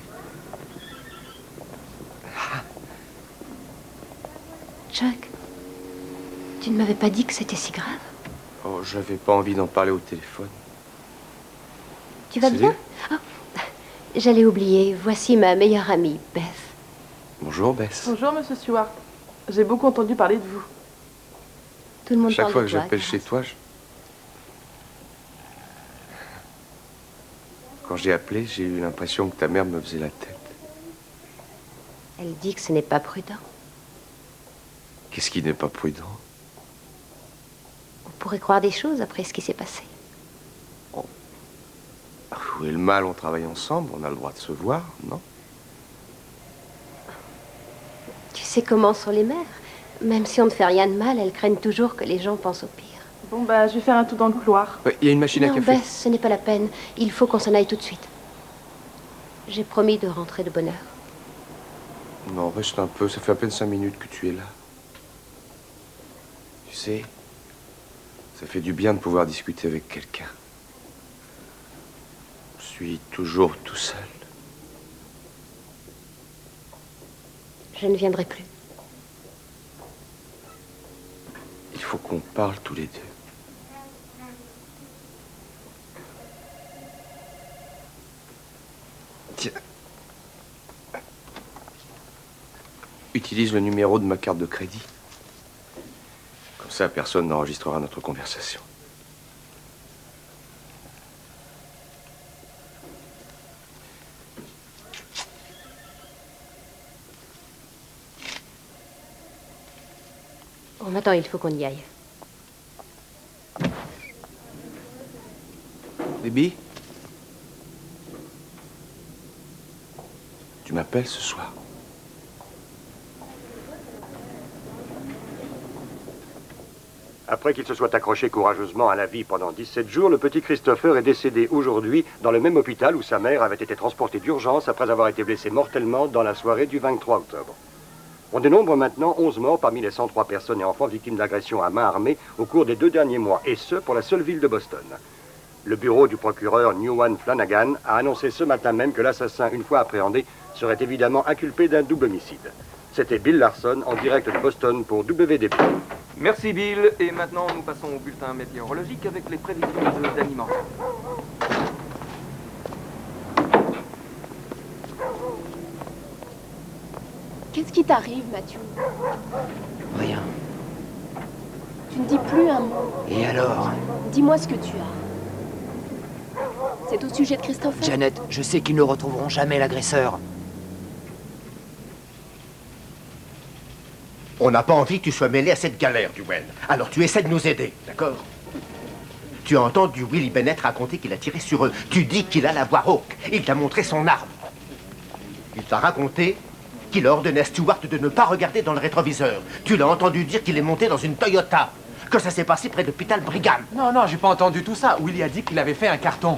Chuck, tu ne m'avais pas dit que c'était si grave. Oh, j'avais pas envie d'en parler au téléphone. Tu vas bien? Oh, j'allais oublier. Voici ma meilleure amie, Beth. Bonjour, Bess. Bonjour, monsieur Stewart. J'ai beaucoup entendu parler de vous. Tout le monde Chaque parle fois de que toi, j'appelle chez toi, quand j'ai appelé, j'ai eu l'impression que ta mère me faisait la tête. Elle dit que ce n'est pas prudent. Qu'est-ce qui n'est pas prudent? On pourrait croire des choses après ce qui s'est passé. Où est le mal? On travaille ensemble, on a le droit de se voir, non? sais comment sont les mères. Même si on ne fait rien de mal, elles craignent toujours que les gens pensent au pire. Bon, bah, je vais faire un tour dans le couloir. Il y a une machine à Non, café. Bess, ce n'est pas la peine. Il faut qu'on s'en aille tout de suite. J'ai promis de rentrer de bonne heure. Non, reste un peu. Ça fait à peine 5 minutes que tu es là. Tu sais, ça fait du bien de pouvoir discuter avec quelqu'un. Je suis toujours tout seul. Je ne viendrai plus. Il faut qu'on parle tous les deux. Tiens. Utilise le numéro de ma carte de crédit. Comme ça, personne n'enregistrera notre conversation. Bon, maintenant, il faut qu'on y aille. Baby? Tu m'appelles ce soir? Après qu'il se soit accroché courageusement à la vie pendant 17 jours, le petit Christopher est décédé aujourd'hui dans le même hôpital où sa mère avait été transportée d'urgence après avoir été blessée mortellement dans la soirée du 23 octobre. On dénombre maintenant 11 morts parmi les 103 personnes et enfants victimes d'agressions à main armée au cours des 2 derniers mois, et ce, pour la seule ville de Boston. Le bureau du procureur Newan Flanagan a annoncé ce matin même que l'assassin, une fois appréhendé, serait évidemment inculpé d'un double homicide. C'était Bill Larson en direct de Boston pour WDP. Merci Bill, et maintenant nous passons au bulletin météorologique avec les prévisions d'Animan. Qu'est-ce qui t'arrive, Mathieu? Rien. Tu ne dis plus un mot. Et alors? Dis-moi ce que tu as. C'est au sujet de Christopher? Janet, je sais qu'ils ne retrouveront jamais l'agresseur. On n'a pas envie que tu sois mêlé à cette galère, Duane. Alors tu essaies de nous aider, d'accord? Tu as entendu Willie Bennett raconter qu'il a tiré sur eux. Tu dis qu'il a la voix rauque. Il t'a montré son arme. Il t'a raconté qu'il a ordonné à Stewart de ne pas regarder dans le rétroviseur. Tu l'as entendu dire qu'il est monté dans une Toyota. Que ça s'est passé près de l'hôpital Brigham. Non, j'ai pas entendu tout ça. Willie a dit qu'il avait fait un carton.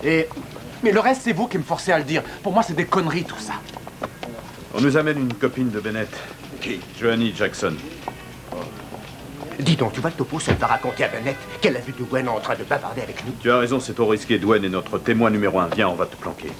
Mais le reste, c'est vous qui me forcez à le dire. Pour moi, c'est des conneries, tout ça. On nous amène une copine de Bennett. Qui? Joanny Jackson. Dis donc, tu vas le topo, ça va raconter à Bennett qu'elle a vu Duane en train de bavarder avec nous. Tu as raison, c'est trop risqué. Duane est notre témoin numéro 1. Viens, on va te planquer.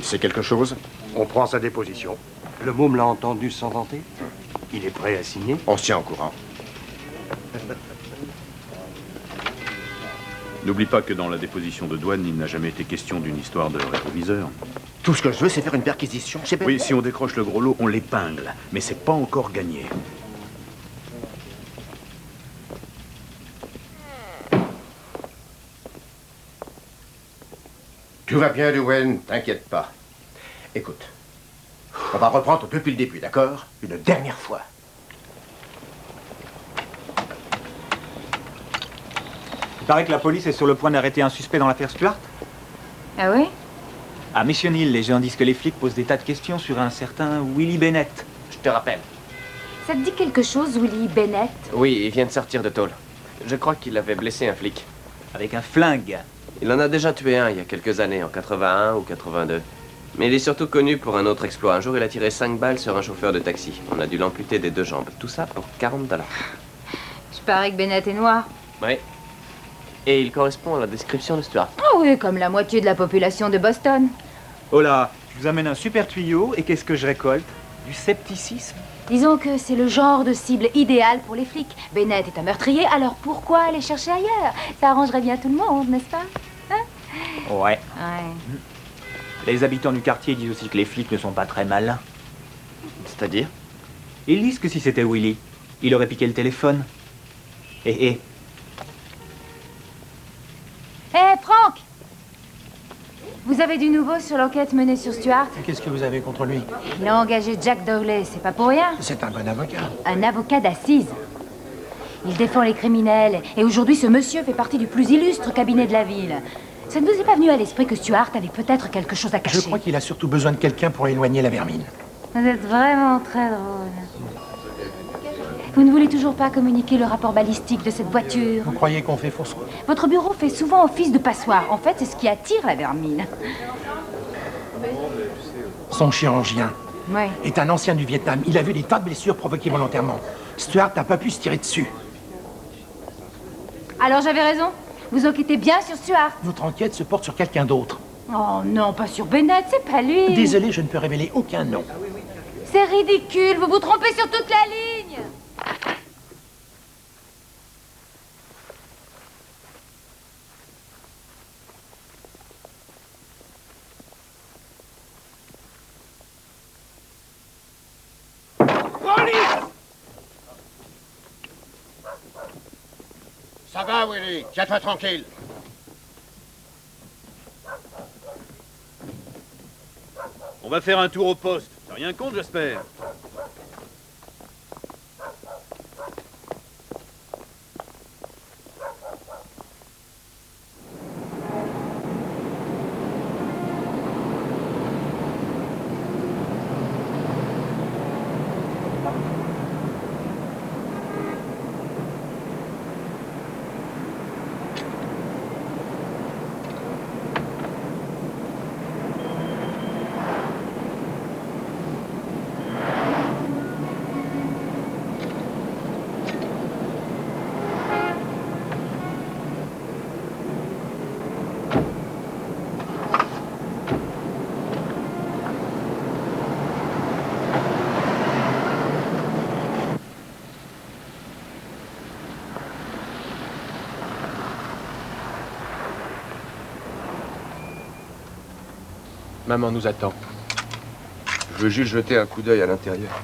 C'est quelque chose? On prend sa déposition. Le môme l'a entendu sans vanter. Il est prêt à signer. On se tient au courant. N'oublie pas que dans la déposition de Duane, il n'a jamais été question d'une histoire de rétroviseur. Tout ce que je veux, c'est faire une perquisition. Oui, si on décroche le gros lot, on l'épingle. Mais c'est pas encore gagné. Tout va bien, Duane, t'inquiète pas. Écoute, on va reprendre depuis le début, d'accord? Une dernière fois. Il paraît que la police est sur le point d'arrêter un suspect dans l'affaire Stuart. Ah oui? À Mission Hill, les gens disent que les flics posent des tas de questions sur un certain Willie Bennett. Je te rappelle. Ça te dit quelque chose, Willie Bennett? Oui, il vient de sortir de tôle. Je crois qu'il avait blessé un flic. Avec un flingue. Il en a déjà tué un il y a quelques années, en 81 ou 82. Mais il est surtout connu pour un autre exploit. Un jour, il a tiré 5 balles sur un chauffeur de taxi. On a dû l'amputer des 2 jambes. Tout ça pour $40. Tu parais que Bennett est noir. Oui. Et il correspond à la description de Stuart. Ah oui, comme la moitié de la population de Boston. Oh là, je vous amène un super tuyau et qu'est-ce que je récolte? Du scepticisme. Disons que c'est le genre de cible idéale pour les flics. Bennett est un meurtrier, alors pourquoi aller chercher ailleurs? Ça arrangerait bien tout le monde, n'est-ce pas? Hein? Ouais. Ouais. Les habitants du quartier disent aussi que les flics ne sont pas très malins. C'est-à-dire? Ils disent que si c'était Willie, il aurait piqué le téléphone. Vous avez du nouveau sur l'enquête menée sur Stuart? Qu'est-ce que vous avez contre lui? Il a engagé Jack Dowley, c'est pas pour rien. C'est un bon avocat. Un avocat d'assises. Il défend les criminels, et aujourd'hui ce monsieur fait partie du plus illustre cabinet de la ville. Ça ne vous est pas venu à l'esprit que Stuart avait peut-être quelque chose à cacher? Je crois qu'il a surtout besoin de quelqu'un pour éloigner la vermine. Vous êtes vraiment très drôle. Vous ne voulez toujours pas communiquer le rapport balistique de cette voiture? Vous croyez qu'on fait fausse route? Votre bureau fait souvent office de passoire. En fait, c'est ce qui attire la vermine. Son chirurgien Ouais. est un ancien du Vietnam. Il a vu des tas de blessures provoquées volontairement. Stuart n'a pas pu se tirer dessus. Alors j'avais raison? Vous enquêtez bien sur Stuart? Notre enquête se porte sur quelqu'un d'autre. Oh non, pas sur Bennett, c'est pas lui. Désolé, je ne peux révéler aucun nom. C'est ridicule, vous vous trompez sur toute la ligne. Ça va, Willy? Tiens-toi tranquille. On va faire un tour au poste. T'as rien contre, j'espère? Maman nous attend. Je veux juste jeter un coup d'œil à l'intérieur.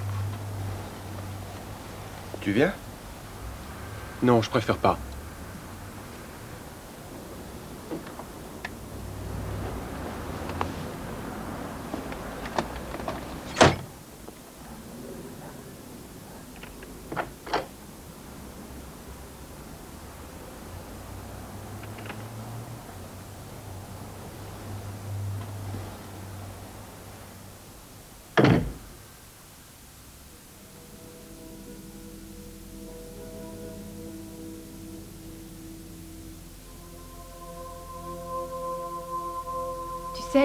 Tu viens? Non, je préfère pas.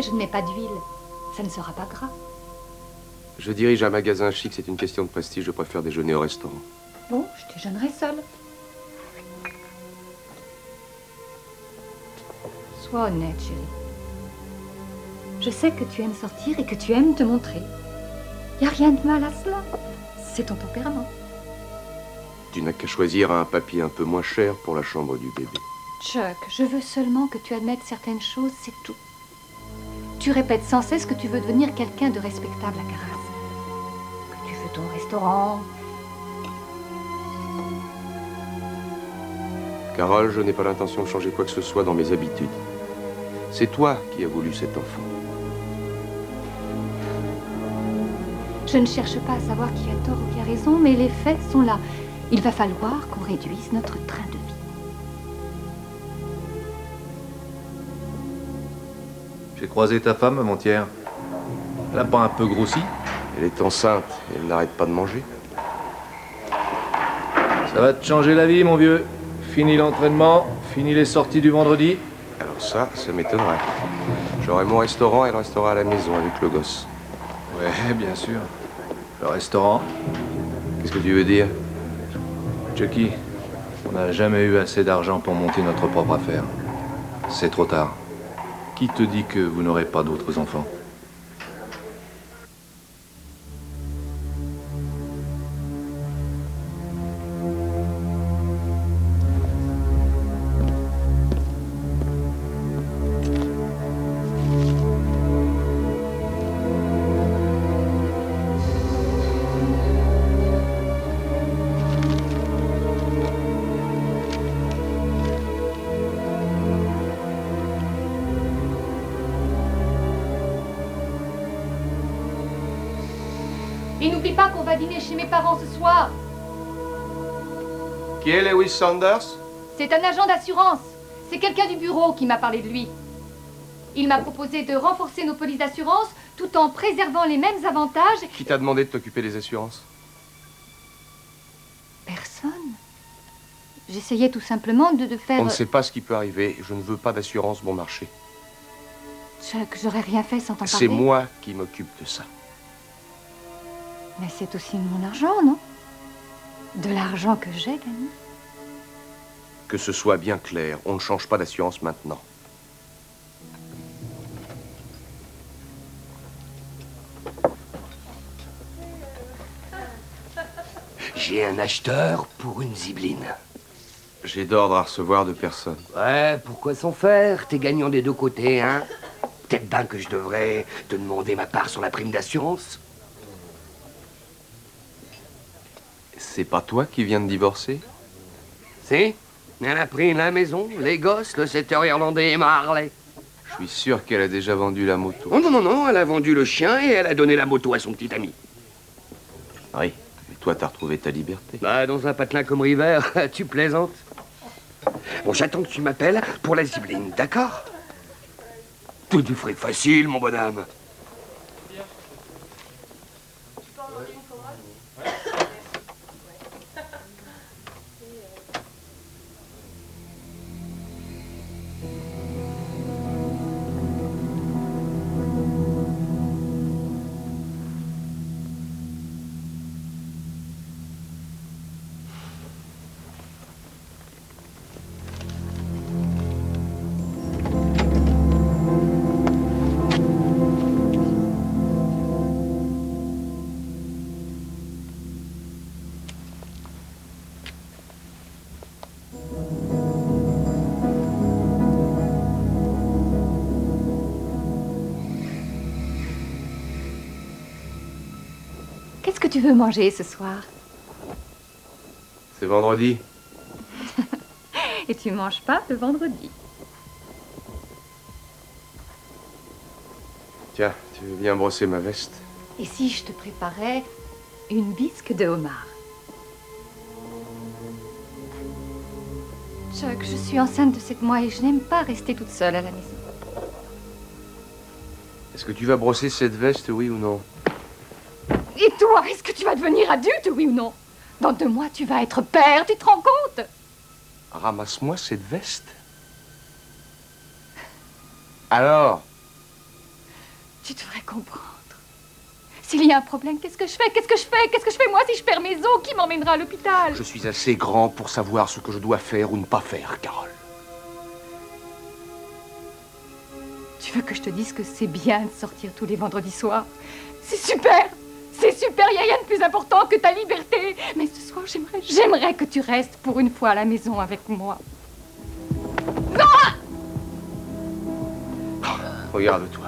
Je ne mets pas d'huile. Ça ne sera pas gras. Je dirige un magasin chic, c'est une question de prestige. Je préfère déjeuner au restaurant. Bon, je déjeunerai seule. Sois honnête, chérie. Je sais que tu aimes sortir et que tu aimes te montrer. Il n'y a rien de mal à cela. C'est ton tempérament. Tu n'as qu'à choisir un papier un peu moins cher pour la chambre du bébé. Chuck, je veux seulement que tu admettes certaines choses, c'est tout. Tu répètes sans cesse que tu veux devenir quelqu'un de respectable à Carras. Que tu veux ton restaurant. Carole, je n'ai pas l'intention de changer quoi que ce soit dans mes habitudes. C'est toi qui as voulu cet enfant. Je ne cherche pas à savoir qui a tort ou qui a raison, mais les faits sont là. Il va falloir qu'on réduise notre train de vie. J'ai croisé ta femme avant-hier. Elle a pas un peu grossi? Elle est enceinte et elle n'arrête pas de manger. Ça va te changer la vie, mon vieux. Fini l'entraînement, fini les sorties du vendredi. Alors ça m'étonnerait. J'aurai mon restaurant et elle restera à la maison avec le gosse. Ouais, bien sûr. Le restaurant? Qu'est-ce que tu veux dire? Chucky, on n'a jamais eu assez d'argent pour monter notre propre affaire. C'est trop tard. Qui te dit que vous n'aurez pas d'autres enfants? Et n'oublie pas qu'on va dîner chez mes parents ce soir. Qui est Lewis Sanders? C'est un agent d'assurance. C'est quelqu'un du bureau qui m'a parlé de lui. Il m'a proposé de renforcer nos polices d'assurance tout en préservant les mêmes avantages. Qui t'a demandé de t'occuper des assurances? Personne. J'essayais tout simplement de faire... On ne sait pas ce qui peut arriver. Je ne veux pas d'assurance bon marché. Chuck, j'aurais rien fait sans t'en parler. C'est moi qui m'occupe de ça. Mais c'est aussi mon argent, non? De l'argent que j'ai gagné. Que ce soit bien clair, on ne change pas d'assurance maintenant. J'ai un acheteur pour une zibeline. J'ai d'ordre à recevoir de personne. Ouais, pourquoi s'en faire? T'es gagnant des deux côtés, hein? Peut-être bien que je devrais te demander ma part sur la prime d'assurance. C'est pas toi qui viens de divorcer? Si? Elle a pris la maison, les gosses, le setter irlandais et ma Harley. Je suis sûr qu'elle a déjà vendu la moto. Oh non, non, non, elle a vendu le chien et elle a donné la moto à son petit ami. Oui, mais toi, t'as retrouvé ta liberté. Bah, dans un patelin comme River, tu plaisantes. Bon, j'attends que tu m'appelles pour la zibeline, d'accord? Tout du fric facile, mon bonhomme. Qu'est-ce que tu veux manger ce soir? C'est vendredi. Et tu manges pas le vendredi. Tiens, tu veux bien brosser ma veste? Et si je te préparais une bisque de homard? Chuck, je suis enceinte de 7 mois et je n'aime pas rester toute seule à la maison. Est-ce que tu vas brosser cette veste, oui ou non? Et toi, est-ce que tu vas devenir adulte, oui ou non? Dans 2 mois, tu vas être père, tu te rends compte? Ramasse-moi cette veste. Alors? Tu devrais comprendre. S'il y a un problème, qu'est-ce que je fais? Qu'est-ce que je fais? Qu'est-ce que je fais moi si je perds mes os? Qui m'emmènera à l'hôpital? Je suis assez grand pour savoir ce que je dois faire ou ne pas faire, Carole. Tu veux que je te dise que c'est bien de sortir tous les vendredis soirs? C'est super! C'est super, il n'y a rien de plus important que ta liberté. Mais ce soir, j'aimerais que tu restes pour une fois à la maison avec moi. Non! Regarde-toi.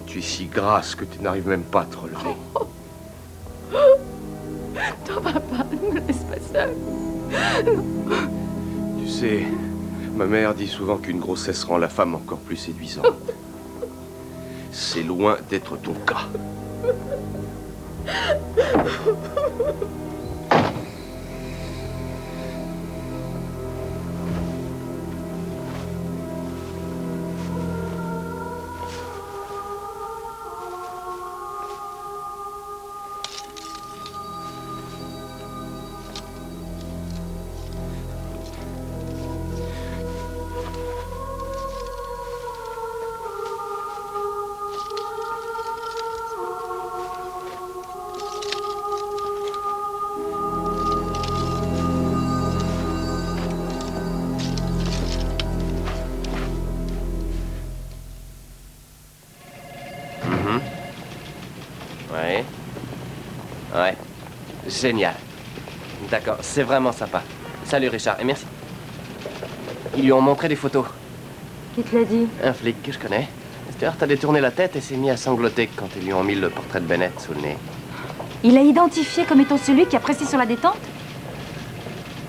Tu es si grasse que tu n'arrives même pas à te relever. Non, papa, ne me laisse pas seule. Tu sais, ma mère dit souvent qu'une grossesse rend la femme encore plus séduisante. C'est loin d'être ton cas. Ouais. Ouais. Génial. D'accord, c'est vraiment sympa. Salut Richard, et merci. Ils lui ont montré des photos. Qui te l'a dit? Un flic que je connais. Stuart a détourné la tête et s'est mis à sangloter quand ils lui ont mis le portrait de Bennett sous le nez. Il l'a identifié comme étant celui qui a pressé sur la détente?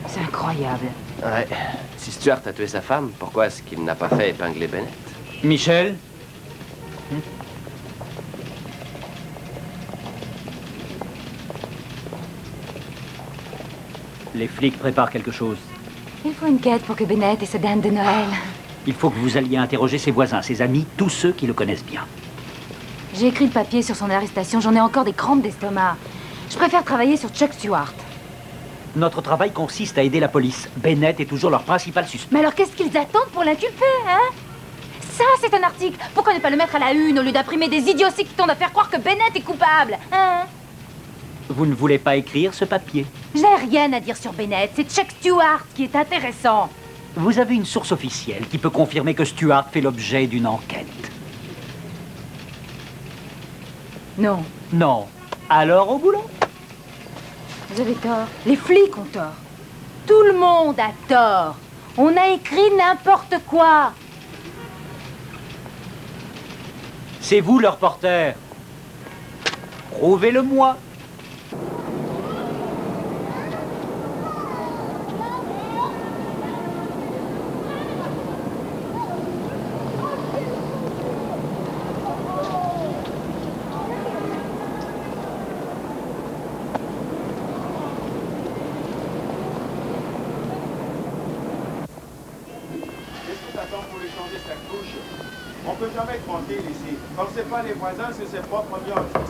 C'est incroyable. Ouais. Si Stuart a tué sa femme, pourquoi est-ce qu'il n'a pas fait épingler Bennett? Michel? Les flics préparent quelque chose. Il faut une quête pour que Bennett ait sa dinde de Noël. Il faut que vous alliez interroger ses voisins, ses amis, tous ceux qui le connaissent bien. J'ai écrit le papier sur son arrestation, j'en ai encore des crampes d'estomac. Je préfère travailler sur Chuck Stewart. Notre travail consiste à aider la police. Bennett est toujours leur principal suspect. Mais alors qu'est-ce qu'ils attendent pour l'inculper, hein? Ça, c'est un article. Pourquoi ne pas le mettre à la une au lieu d'imprimer des idioties qui tendent à faire croire que Bennett est coupable, hein? Vous ne voulez pas écrire ce papier? J'ai rien à dire sur Bennett, c'est Chuck Stewart qui est intéressant. Vous avez une source officielle qui peut confirmer que Stewart fait l'objet d'une enquête. Non. Non. Alors au boulot. Vous avez tort. Les flics ont tort. Tout le monde a tort. On a écrit n'importe quoi. C'est vous le reporter. Prouvez-le-moi. On peut jamais être tranquille ici. Quand c'est pas les voisins, c'est ses propres mioches.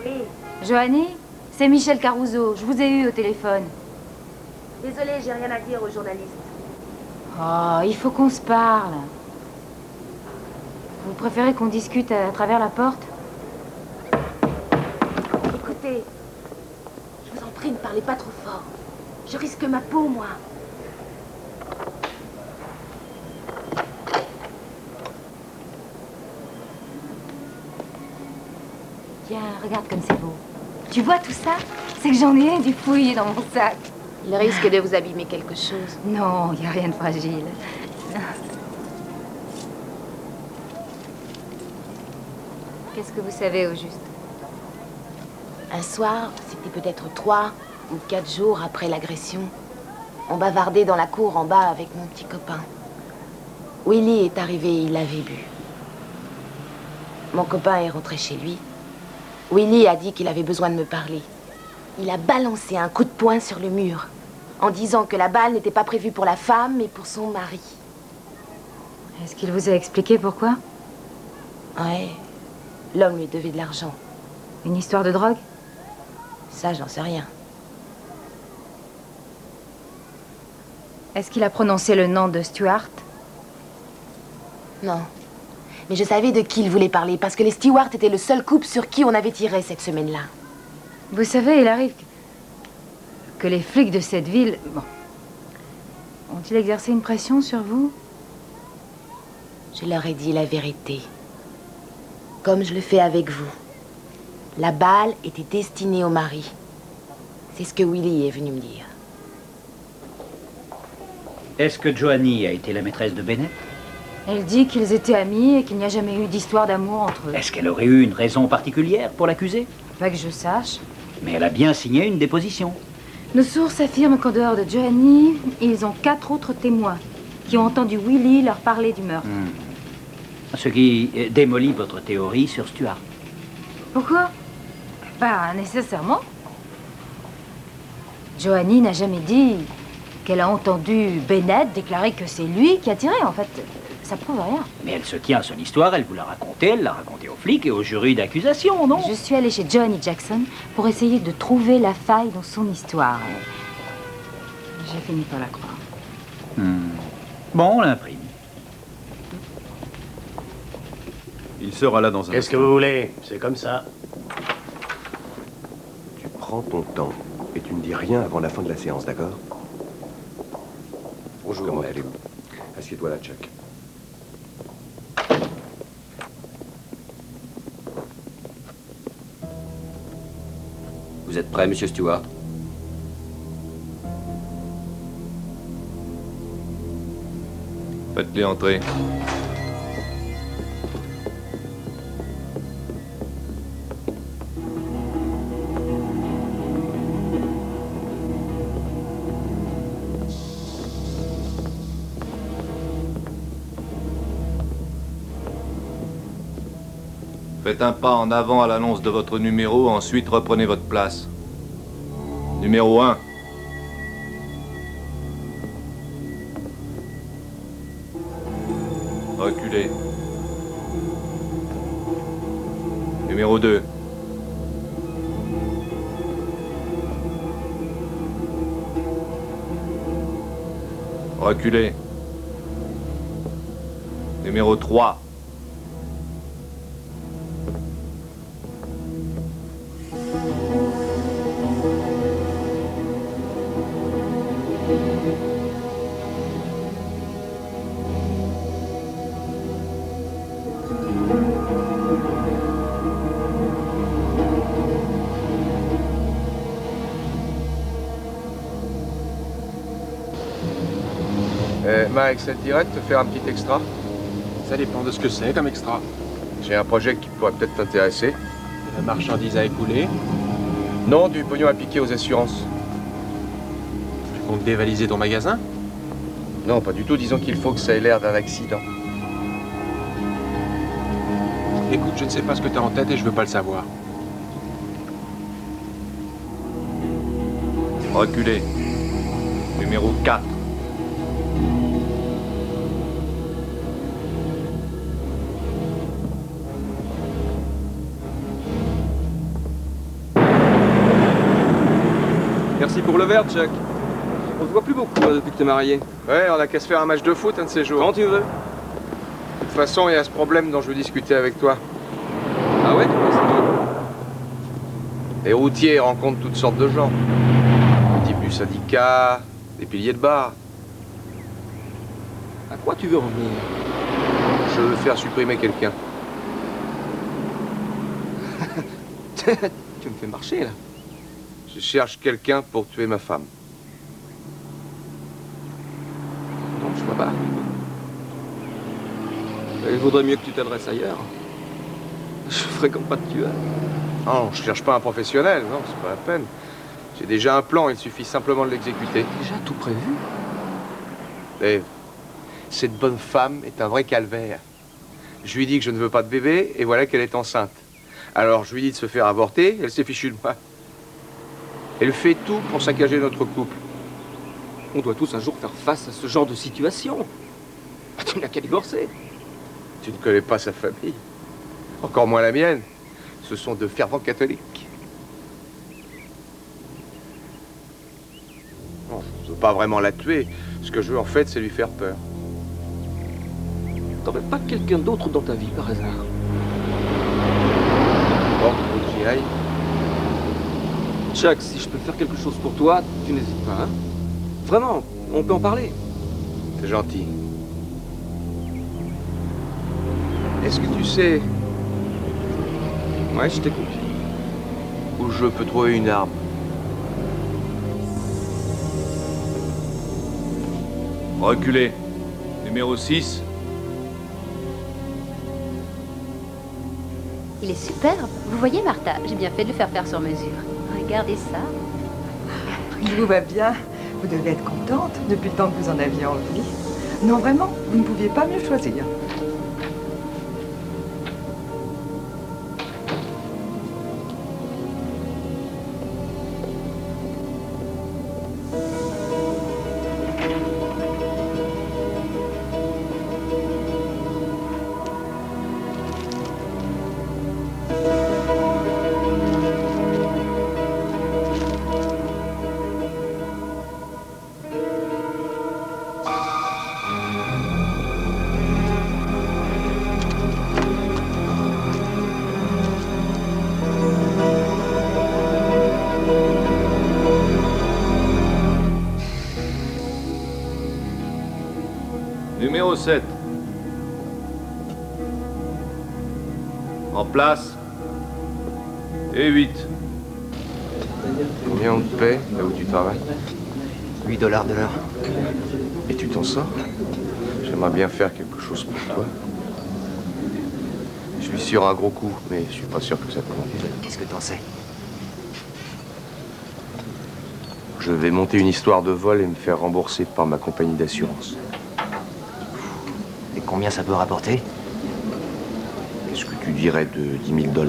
Oui. Joanie, c'est Michel Caruso. Je vous ai eu au téléphone. Désolée, j'ai rien à dire aux journalistes. Oh, il faut qu'on se parle. Vous préférez qu'on discute à travers la porte? Écoutez, je vous en prie, ne parlez pas trop fort. Je risque ma peau, moi. Tiens, regarde comme c'est beau. Tu vois tout ça? C'est que j'en ai du fouillis dans mon sac. Il risque de vous abîmer quelque chose. Non, il n'y a rien de fragile. Qu'est-ce que vous savez au juste? Un soir, c'était peut-être 3 ou 4 jours après l'agression, on bavardait dans la cour en bas avec mon petit copain. Willy est arrivé, il avait bu. Mon copain est rentré chez lui. Willy a dit qu'il avait besoin de me parler. Il a balancé un coup de poing sur le mur, en disant que la balle n'était pas prévue pour la femme, mais pour son mari. Est-ce qu'il vous a expliqué pourquoi? Ouais, l'homme lui devait de l'argent. Une histoire de drogue? Ça, j'en sais rien. Est-ce qu'il a prononcé le nom de Stewart? Non. Mais je savais de qui il voulait parler, parce que les Stewart étaient le seul couple sur qui on avait tiré cette semaine-là. Vous savez, il arrive que les flics de cette ville... Bon. Ont-ils exercé une pression sur vous? Je leur ai dit la vérité. Comme je le fais avec vous. La balle était destinée au mari. C'est ce que Willy est venu me dire. Est-ce que Joanie a été la maîtresse de Bennett? Elle dit qu'ils étaient amis et qu'il n'y a jamais eu d'histoire d'amour entre eux. Est-ce qu'elle aurait eu une raison particulière pour l'accuser? Pas que je sache. Mais elle a bien signé une déposition. Nos sources affirment qu'en dehors de Joanie, ils ont 4 autres témoins qui ont entendu Willy leur parler du meurtre. Ce qui démolit votre théorie sur Stewart. Pourquoi? Pas nécessairement. Joanie n'a jamais dit qu'elle a entendu Bennett déclarer que c'est lui qui a tiré. En fait, ça prouve rien. Mais elle se tient à son histoire, elle vous l'a racontée, elle l'a racontée aux flics et au jury d'accusation, non? Je suis allée chez Johnny Jackson pour essayer de trouver la faille dans son histoire. J'ai fini par la croire. Bon, on l'imprime. Il sera là dans un... Qu'est-ce que vous voulez? C'est comme ça. Tu prends ton temps et tu ne dis rien avant la fin de la séance, d'accord? Bonjour. Comment allez-vous? Assieds-toi là, Chuck. Vous êtes prêt, monsieur Stewart? Faites-les entrer. Faites un pas en avant à l'annonce de votre numéro, ensuite reprenez votre place. Numéro 1. Numéro 2. Reculez. Numéro 3. Mike, ça te dirait de te faire un petit extra? Ça dépend de ce que c'est comme extra. J'ai un projet qui pourrait peut-être t'intéresser. De la marchandise à écouler. Non, du pognon à piquer aux assurances. Tu comptes dévaliser ton magasin? Non, pas du tout. Disons qu'il faut que ça ait l'air d'un accident. Écoute, je ne sais pas ce que tu as en tête et je veux pas le savoir. Reculez. Numéro 4. Merci pour le verre, Chuck. On se voit plus beaucoup depuis que t'es marié. Ouais, on a qu'à se faire un match de foot un de ces jours. Quand tu veux. De toute façon, il y a ce problème dont je veux discuter avec toi. Ah ouais, c'est tout. Les routiers rencontrent toutes sortes de gens. Des types du syndicat, des piliers de bar. À quoi tu veux en venir? Je veux faire supprimer quelqu'un. Tu me fais marcher, là. Je cherche quelqu'un pour tuer ma femme. Non, je vois pas. Il vaudrait mieux que tu t'adresses ailleurs. Je fréquente pas de tueur. Non, je cherche pas un professionnel, non, c'est pas la peine. J'ai déjà un plan, il suffit simplement de l'exécuter. Déjà tout prévu? Dave, cette bonne femme est un vrai calvaire. Je lui dis que je ne veux pas de bébé, et voilà qu'elle est enceinte. Alors je lui dis de se faire avorter, elle s'est fichue de moi. Elle fait tout pour saccager notre couple. On doit tous un jour faire face à ce genre de situation. Tu n'as qu'à divorcer. Tu ne connais pas sa famille. Encore moins la mienne. Ce sont de fervents catholiques. Non, je ne veux pas vraiment la tuer. Ce que je veux en fait, c'est lui faire peur. T'aurais pas quelqu'un d'autre dans ta vie par hasard? Bon, faut que j'y aille. Chuck, si je peux faire quelque chose pour toi, tu n'hésites pas, hein? Vraiment, on peut en parler. C'est gentil. Est-ce que tu sais... Ouais, je t'écoute. Où je peux trouver une arme? Reculez. Numéro 6. Il est superbe. Vous voyez, Martha, j'ai bien fait de le faire faire sur mesure. Regardez ça. Il vous va bien. Vous devez être contente depuis le temps que vous en aviez envie. Non, vraiment, vous ne pouviez pas mieux choisir. Numéro 7. En place. Et 8. Combien on te paie, là où tu travailles? $8 de l'heure. Et tu t'en sors? J'aimerais bien faire quelque chose pour toi. Je suis sur un gros coup, mais je suis pas sûr que ça te convienne. Qu'est-ce que t'en sais? Je vais monter une histoire de vol et me faire rembourser par ma compagnie d'assurance. Et combien ça peut rapporter? Qu'est-ce que tu dirais de $10 000?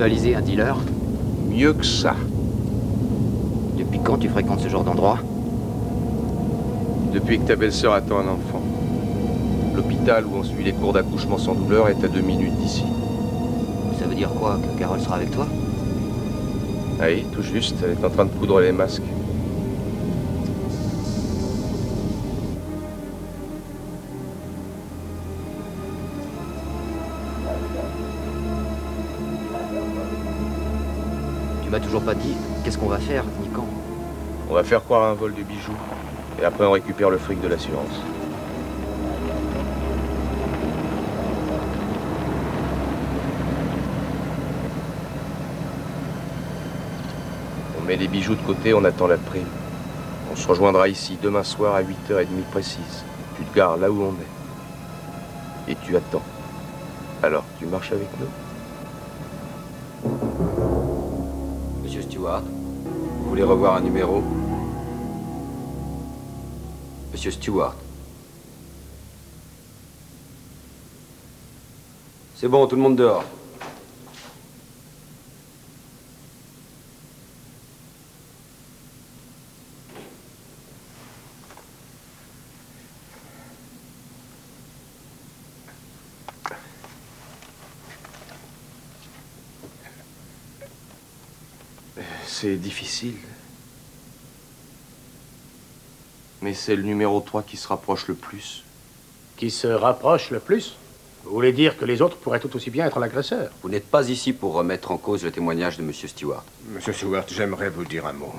dévaliser un dealer? Mieux que ça. Depuis quand tu fréquentes ce genre d'endroit? Depuis que ta belle-sœur attend un enfant. L'hôpital où on suit les cours d'accouchement sans douleur est à 2 minutes d'ici. Ça veut dire quoi? Que Carole sera avec toi? Ah oui, tout juste. Elle est en train de coudre les masques. Tu m'as toujours pas dit qu'est-ce qu'on va faire, ni quand? On va faire croire à un vol de bijoux. Et après, on récupère le fric de l'assurance. On met les bijoux de côté, on attend la prime. On se rejoindra ici demain soir à 8h30 précise. Tu te gares là où on est. Et tu attends. Alors, tu marches avec nous? Monsieur Stewart, Vous voulez revoir un numéro? Monsieur Stewart. C'est bon, tout le monde dehors. C'est difficile. Mais c'est le numéro 3 qui se rapproche le plus. Qui se rapproche le plus? Vous voulez dire que les autres pourraient tout aussi bien être l'agresseur? Vous n'êtes pas ici pour remettre en cause le témoignage de Monsieur Stewart. Monsieur Stewart, j'aimerais vous dire un mot.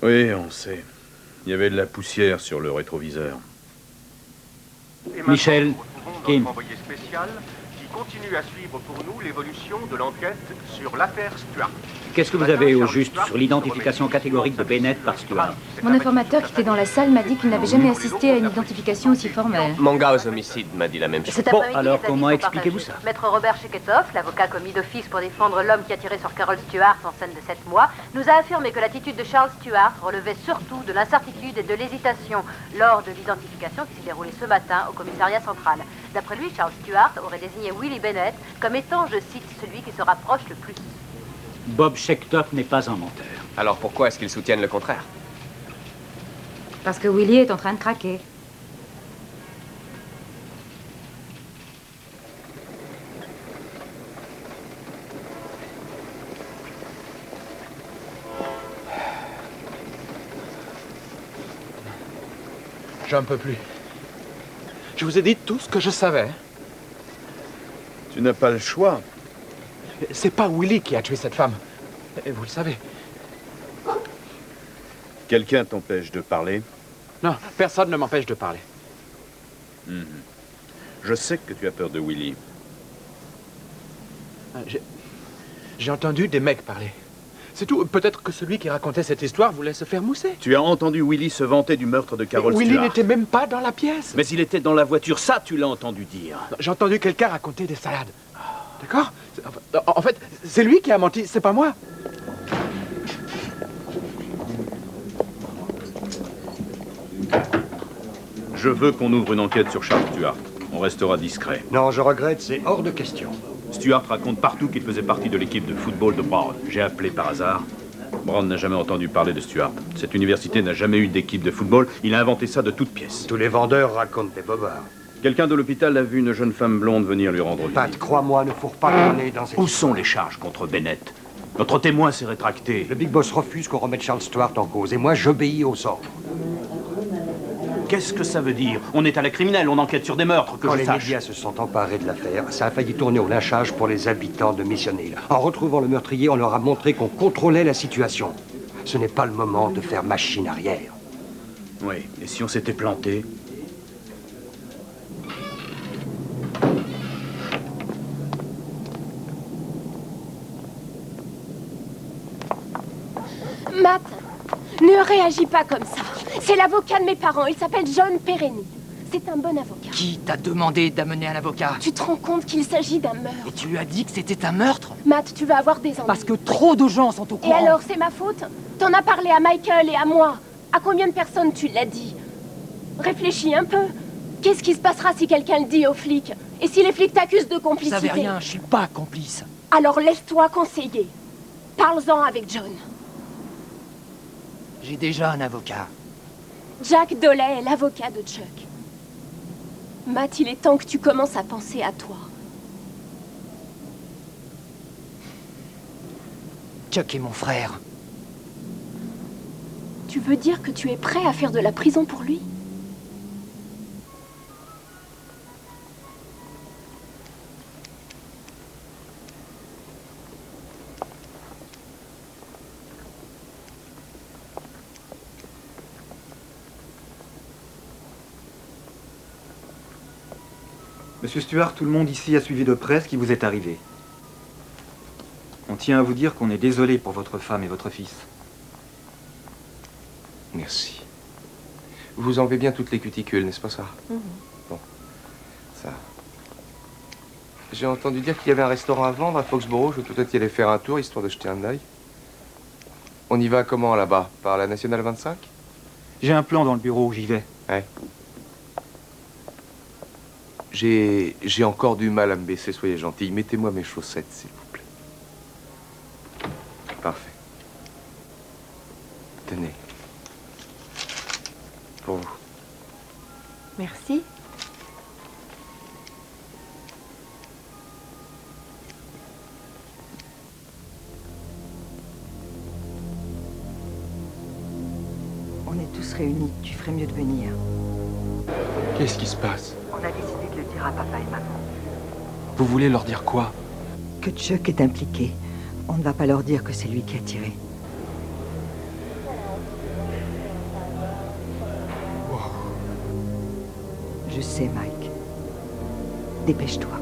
Oui, on sait. Il y avait de la poussière sur le rétroviseur. Michel, Kim. Envoyé spécial qui continue à suivre pour nous l'évolution de l'enquête sur l'affaire Stuart. Qu'est-ce que vous avez au juste sur l'identification catégorique de Bennett par Stewart? Mon informateur qui était dans la salle m'a dit qu'il n'avait jamais assisté à une identification aussi formelle. Mon gars aux homicides m'a dit la même chose. Bon, alors comment expliquez-vous ça? Maître Robert Sheketov, l'avocat commis d'office pour défendre l'homme qui a tiré sur Carol Stewart en scène de 7 mois, nous a affirmé que l'attitude de Charles Stewart relevait surtout de l'incertitude et de l'hésitation lors de l'identification qui s'est déroulée ce matin au commissariat central. D'après lui, Charles Stewart aurait désigné Willie Bennett comme étant, je cite, celui qui se rapproche le plus. Bob Sheketov n'est pas un menteur. Alors pourquoi est-ce qu'ils soutiennent le contraire? Parce que Willie est en train de craquer. J'en peux plus. Je vous ai dit tout ce que je savais. Tu n'as pas le choix. C'est pas Willie qui a tué cette femme. Et vous le savez. Quelqu'un t'empêche de parler? Non, personne ne m'empêche de parler. Je sais que tu as peur de Willie. J'ai entendu des mecs parler. C'est tout. Peut-être que celui qui racontait cette histoire voulait se faire mousser. Tu as entendu Willie se vanter du meurtre de Carol Stewart. Willie n'était même pas dans la pièce. Mais il était dans la voiture, ça tu l'as entendu dire. J'ai entendu quelqu'un raconter des salades. D'accord? En fait, c'est lui qui a menti, c'est pas moi. Je veux qu'on ouvre une enquête sur Charles Stewart. On restera discret. Non, je regrette, c'est hors de question. Stewart raconte partout qu'il faisait partie de l'équipe de football de Brown. J'ai appelé par hasard. Brown n'a jamais entendu parler de Stewart. Cette université n'a jamais eu d'équipe de football. Il a inventé ça de toutes pièces. Tous les vendeurs racontent des bobards. Quelqu'un de l'hôpital a vu une jeune femme blonde venir lui rendre visite. Pat, crois-moi, ne fourre pas ton nez dans cette... Où sont les charges contre Bennett? Notre témoin s'est rétracté. Le Big Boss refuse qu'on remette Charles Stewart en cause, et moi, j'obéis aux ordres. Qu'est-ce que ça veut dire? On est à la criminelle, on enquête sur des meurtres, que Quand je les sache. médias se sont emparés de l'affaire, ça a failli tourner au lynchage pour les habitants de Mission Hill. En retrouvant le meurtrier, on leur a montré qu'on contrôlait la situation. Ce n'est pas le moment de faire machine arrière. Oui, et si on s'était planté? Matt, ne réagis pas comme ça. C'est l'avocat de mes parents. Il s'appelle John Perreni. C'est un bon avocat. Qui t'a demandé d'amener un avocat? Tu te rends compte qu'il s'agit d'un meurtre? Et tu lui as dit que c'était un meurtre? Matt, tu vas avoir des ennuis. Parce que trop de gens sont au courant. Et alors, c'est ma faute? T'en as parlé à Michael et à moi. À combien de personnes tu l'as dit? Réfléchis un peu. Qu'est-ce qui se passera si quelqu'un le dit aux flics? Et si les flics t'accusent de Vous complicité? savez rien, je suis pas complice. Alors laisse-toi conseiller. Parle-en avec John. J'ai déjà un avocat. Jack Doley est l'avocat de Chuck. Matt, il est temps que tu commences à penser à toi. Chuck est mon frère. Tu veux dire que tu es prêt à faire de la prison pour lui? Monsieur Stuart, tout le monde ici a suivi de près ce qui vous est arrivé. On tient à vous dire qu'on est désolé pour votre femme et votre fils. Merci. Vous enlevez bien toutes les cuticules, n'est-ce pas ça? Bon, ça... J'ai entendu dire qu'il y avait un restaurant à vendre à Foxborough. Je vais peut-être y aller faire un tour, histoire de jeter un œil. On y va comment, là-bas? Par la Nationale 25? J'ai un plan dans le bureau, j'y vais. Ouais. J'ai encore du mal à me baisser, soyez gentils. Mettez-moi mes chaussettes, s'il vous plaît. Parfait. Tenez. Pour vous. Merci. On est tous réunis. Tu ferais mieux de venir. Qu'est-ce qui se passe? On a décidé de le dire à papa et maman. Vous voulez leur dire quoi? Que Chuck est impliqué. On ne va pas leur dire que c'est lui qui a tiré. Je sais, Mike. Dépêche-toi.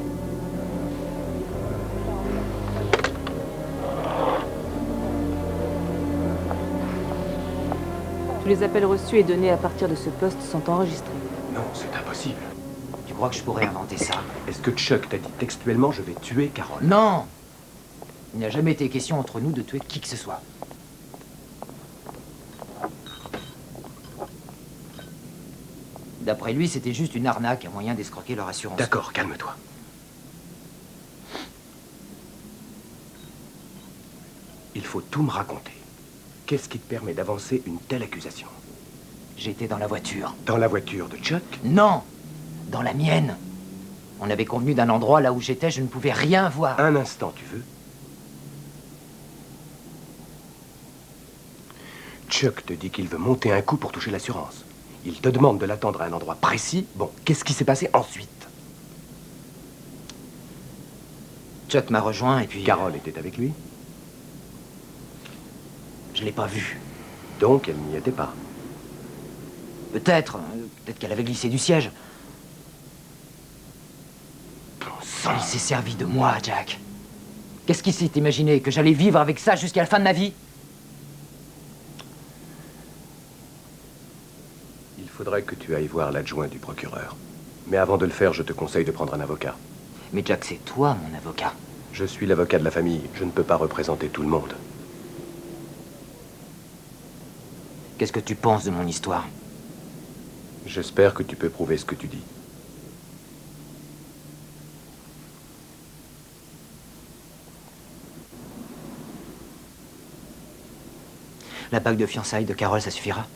Tous les appels reçus et donnés à partir de ce poste sont enregistrés. Non, c'est impossible. Tu crois que je pourrais inventer ça? Est-ce que Chuck t'a dit textuellement « je vais tuer Carole » ? Non! Il n'a jamais été question entre nous de tuer qui que ce soit. D'après lui, c'était juste une arnaque, un moyen d'escroquer leur assurance. D'accord, calme-toi. Il faut tout me raconter. Qu'est-ce qui te permet d'avancer une telle accusation? J'étais dans la voiture. Dans la voiture de Chuck? Non! Dans la mienne. On avait convenu d'un endroit là où j'étais, je ne pouvais rien voir. Un instant, tu veux? Chuck te dit qu'il veut monter un coup pour toucher l'assurance. Il te demande de l'attendre à un endroit précis. Bon, qu'est-ce qui s'est passé ensuite? Chuck m'a rejoint et puis... Carole était avec lui? Je l'ai pas vue. Donc, elle n'y était pas. Peut-être. Peut-être qu'elle avait glissé du siège. Il s'est servi de moi, Jack. Qu'est-ce qu'il s'est imaginé? Que j'allais vivre avec ça jusqu'à la fin de ma vie? Il faudrait que tu ailles voir l'adjoint du procureur. Mais avant de le faire, je te conseille de prendre un avocat. Mais Jack, c'est toi, mon avocat. Je suis l'avocat de la famille. Je ne peux pas représenter tout le monde. Qu'est-ce que tu penses de mon histoire? J'espère que tu peux prouver ce que tu dis. La bague de fiançailles de Carole, ça suffira?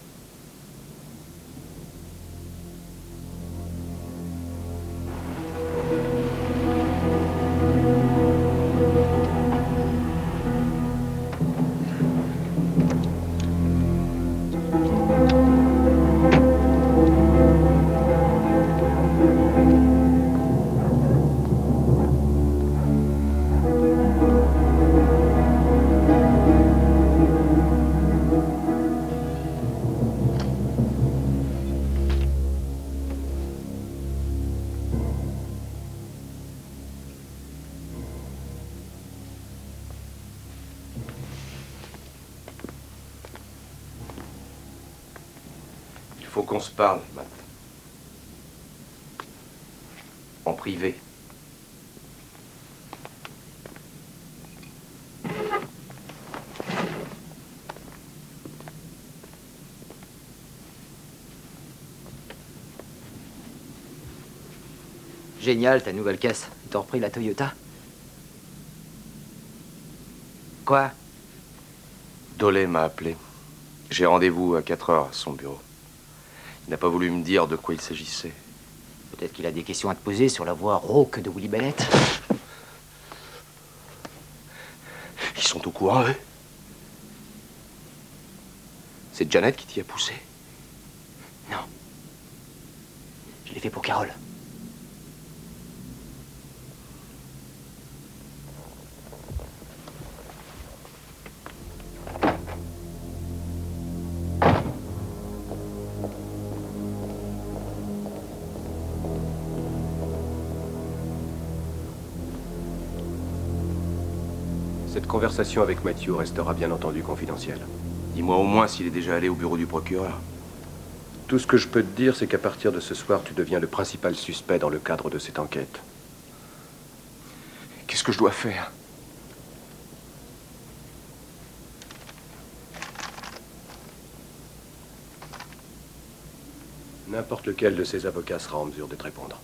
Il faut qu'on se parle, Matt. En privé. Génial, ta nouvelle caisse. Ils t'ont repris la Toyota? Quoi? Dolé m'a appelé. J'ai rendez-vous à 4 heures à son bureau. Il n'a pas voulu me dire de quoi il s'agissait. Peut-être qu'il a des questions à te poser sur la voix rauque de Willie Bennett. Ils sont au courant, eux? C'est Janet qui t'y a poussé? Non. Je l'ai fait pour Carole. Cette conversation avec Matthew restera bien entendu confidentielle. Dis-moi au moins s'il est déjà allé au bureau du procureur. Tout ce que je peux te dire, c'est qu'à partir de ce soir, tu deviens le principal suspect dans le cadre de cette enquête. Qu'est-ce que je dois faire? N'importe lequel de ces avocats sera en mesure de te répondre.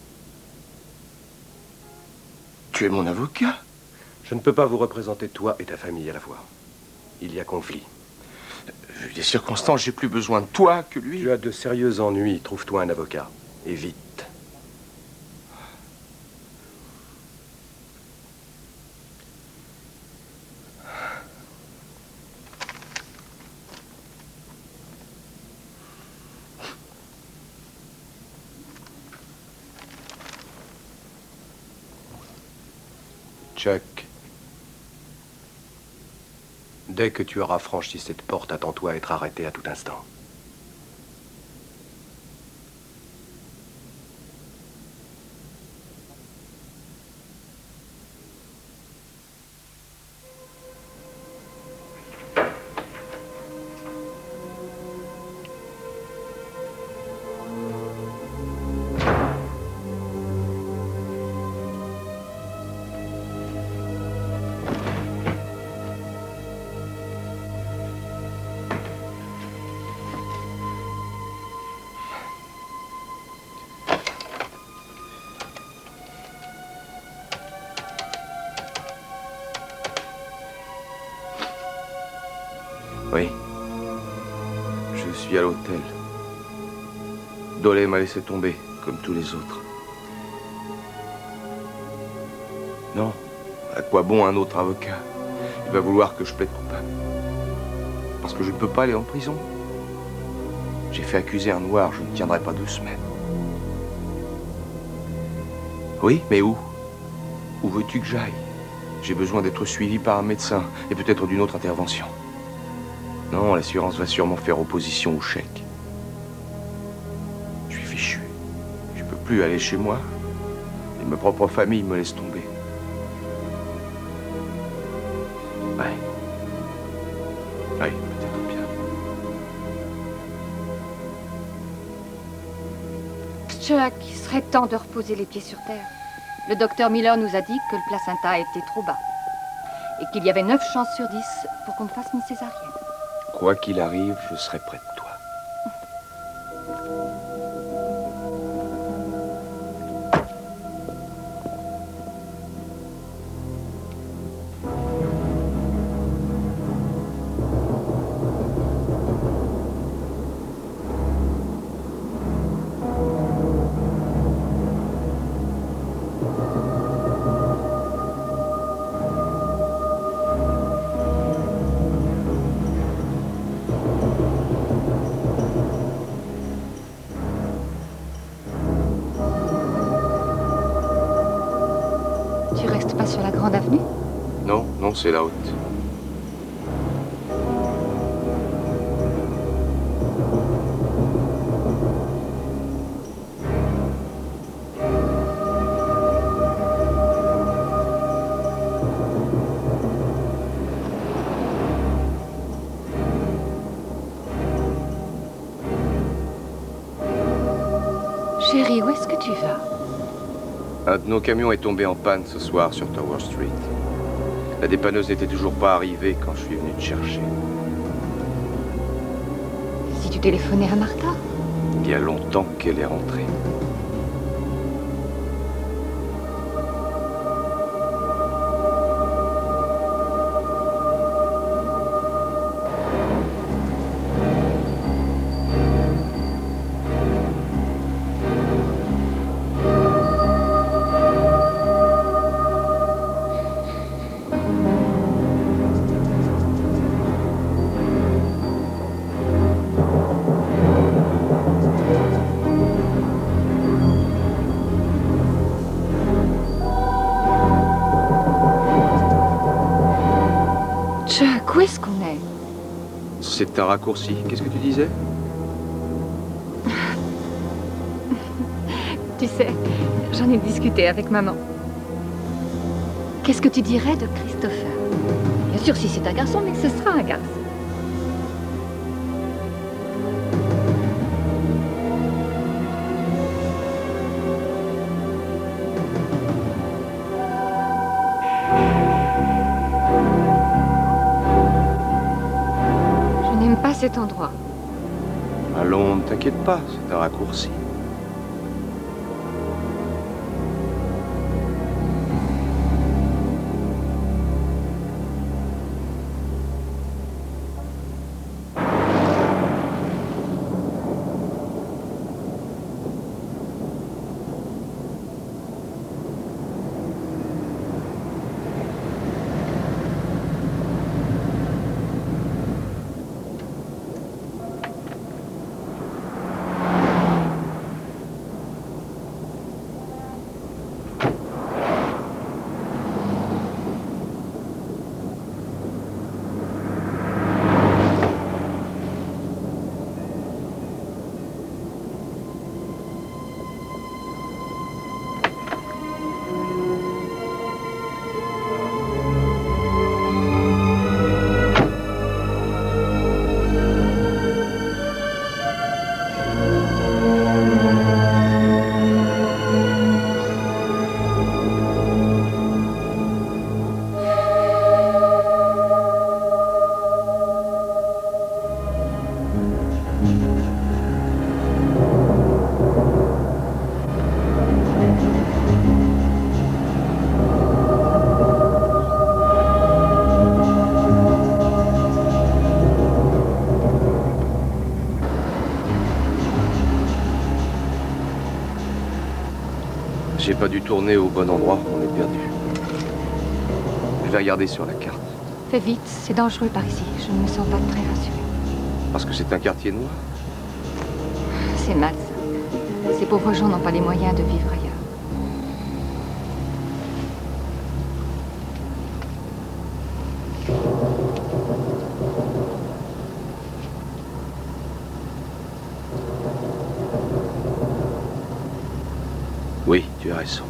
Tu es mon avocat? Je ne peux pas vous représenter toi et ta famille à la fois. Il y a conflit. Vu les circonstances, j'ai plus besoin de toi que lui. Tu as de sérieux ennuis. Trouve-toi un avocat. Et vite. Chuck. Dès que tu auras franchi cette porte, attends-toi à être arrêté à tout instant. Oui. Je suis à l'hôtel. Dolé m'a laissé tomber, comme tous les autres. Non. À quoi bon un autre avocat? Il va vouloir que je plaide coupable. Parce que je ne peux pas aller en prison. J'ai fait accuser un noir, je ne tiendrai pas 2 semaines. Oui, mais où? Où veux-tu que j'aille? J'ai besoin d'être suivi par un médecin et peut-être d'une autre intervention. Non, l'assurance va sûrement faire opposition au chèque. Je suis fichu. Je peux plus aller chez moi. Et ma propre famille me laisse tomber. Ouais. Oui, peut-être bien. Chuck, il serait temps de reposer les pieds sur terre. Le docteur Miller nous a dit que le placenta était trop bas. Et qu'il y avait 9 chances sur 10 pour qu'on me fasse une césarienne. Quoi qu'il arrive, je serai près de toi. Sur la grande avenue? Non, non, c'est la haute. Chérie, où est-ce que tu vas? Un de nos camions est tombé en panne ce soir sur Tower Street. La dépanneuse n'était toujours pas arrivée quand je suis venu te chercher. Si tu téléphonais à Martha? Il y a longtemps qu'elle est rentrée. C'est un raccourci. Qu'est-ce que tu disais? Tu sais, j'en ai discuté avec maman. Qu'est-ce que tu dirais de Christopher? Bien sûr, si c'est un garçon, mais ce sera un garçon. Je n'aime pas cet endroit. Allons, ne t'inquiète pas, c'est un raccourci. J'ai pas dû tourner au bon endroit, on est perdu. Je vais regarder sur la carte. Fais vite, c'est dangereux par ici. Je ne me sens pas très rassurée. Parce que c'est un quartier noir. C'est mal, ça. Ces pauvres gens n'ont pas les moyens de vivre ailleurs. Oui, tu as raison.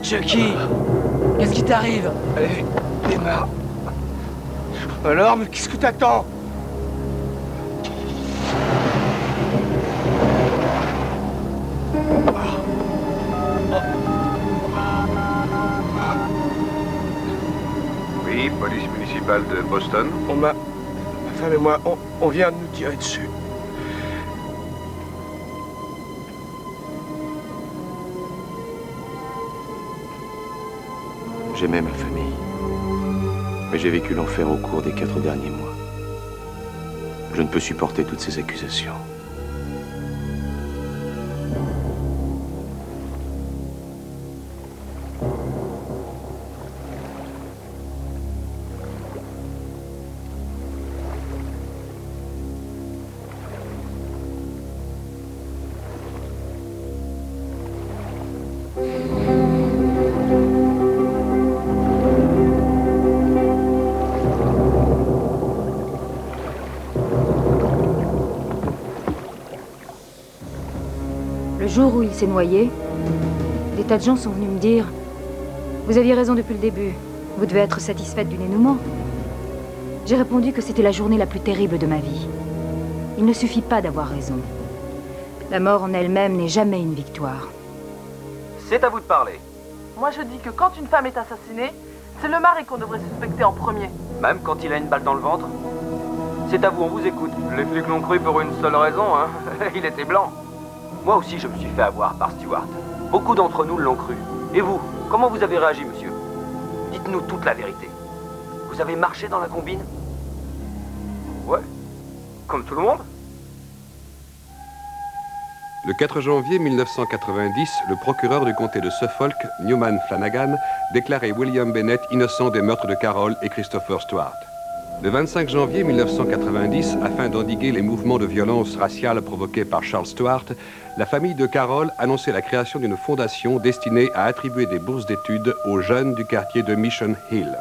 Chucky, qu'est-ce qui t'arrive? Allez, démarre. Alors, mais qu'est-ce que t'attends? police municipale de Boston. Ma femme et moi, on vient de nous tirer dessus. J'aimais ma famille. Mais j'ai vécu l'enfer au cours des 4 derniers mois. Je ne peux supporter toutes ces accusations. Le jour où il s'est noyé, des tas de gens sont venus me dire « Vous aviez raison depuis le début. Vous devez être satisfaite du dénouement. » J'ai répondu que c'était la journée la plus terrible de ma vie. Il ne suffit pas d'avoir raison. La mort en elle-même n'est jamais une victoire. C'est à vous de parler. Moi je dis que quand une femme est assassinée, c'est le mari qu'on devrait suspecter en premier. Même quand il a une balle dans le ventre. C'est à vous, on vous écoute. Les flics l'ont cru pour une seule raison, hein. Il était blanc. Moi aussi, je me suis fait avoir par Stewart. Beaucoup d'entre nous l'ont cru. Et vous, comment vous avez réagi, monsieur? Dites-nous toute la vérité. Vous avez marché dans la combine? Ouais. Comme tout le monde? Le 4 janvier 1990, le procureur du comté de Suffolk, Newman Flanagan, déclarait William Bennett innocent des meurtres de Carol et Christopher Stewart. Le 25 janvier 1990, afin d'endiguer les mouvements de violence raciale provoqués par Charles Stewart, la famille de Carol annonçait la création d'une fondation destinée à attribuer des bourses d'études aux jeunes du quartier de Mission Hill.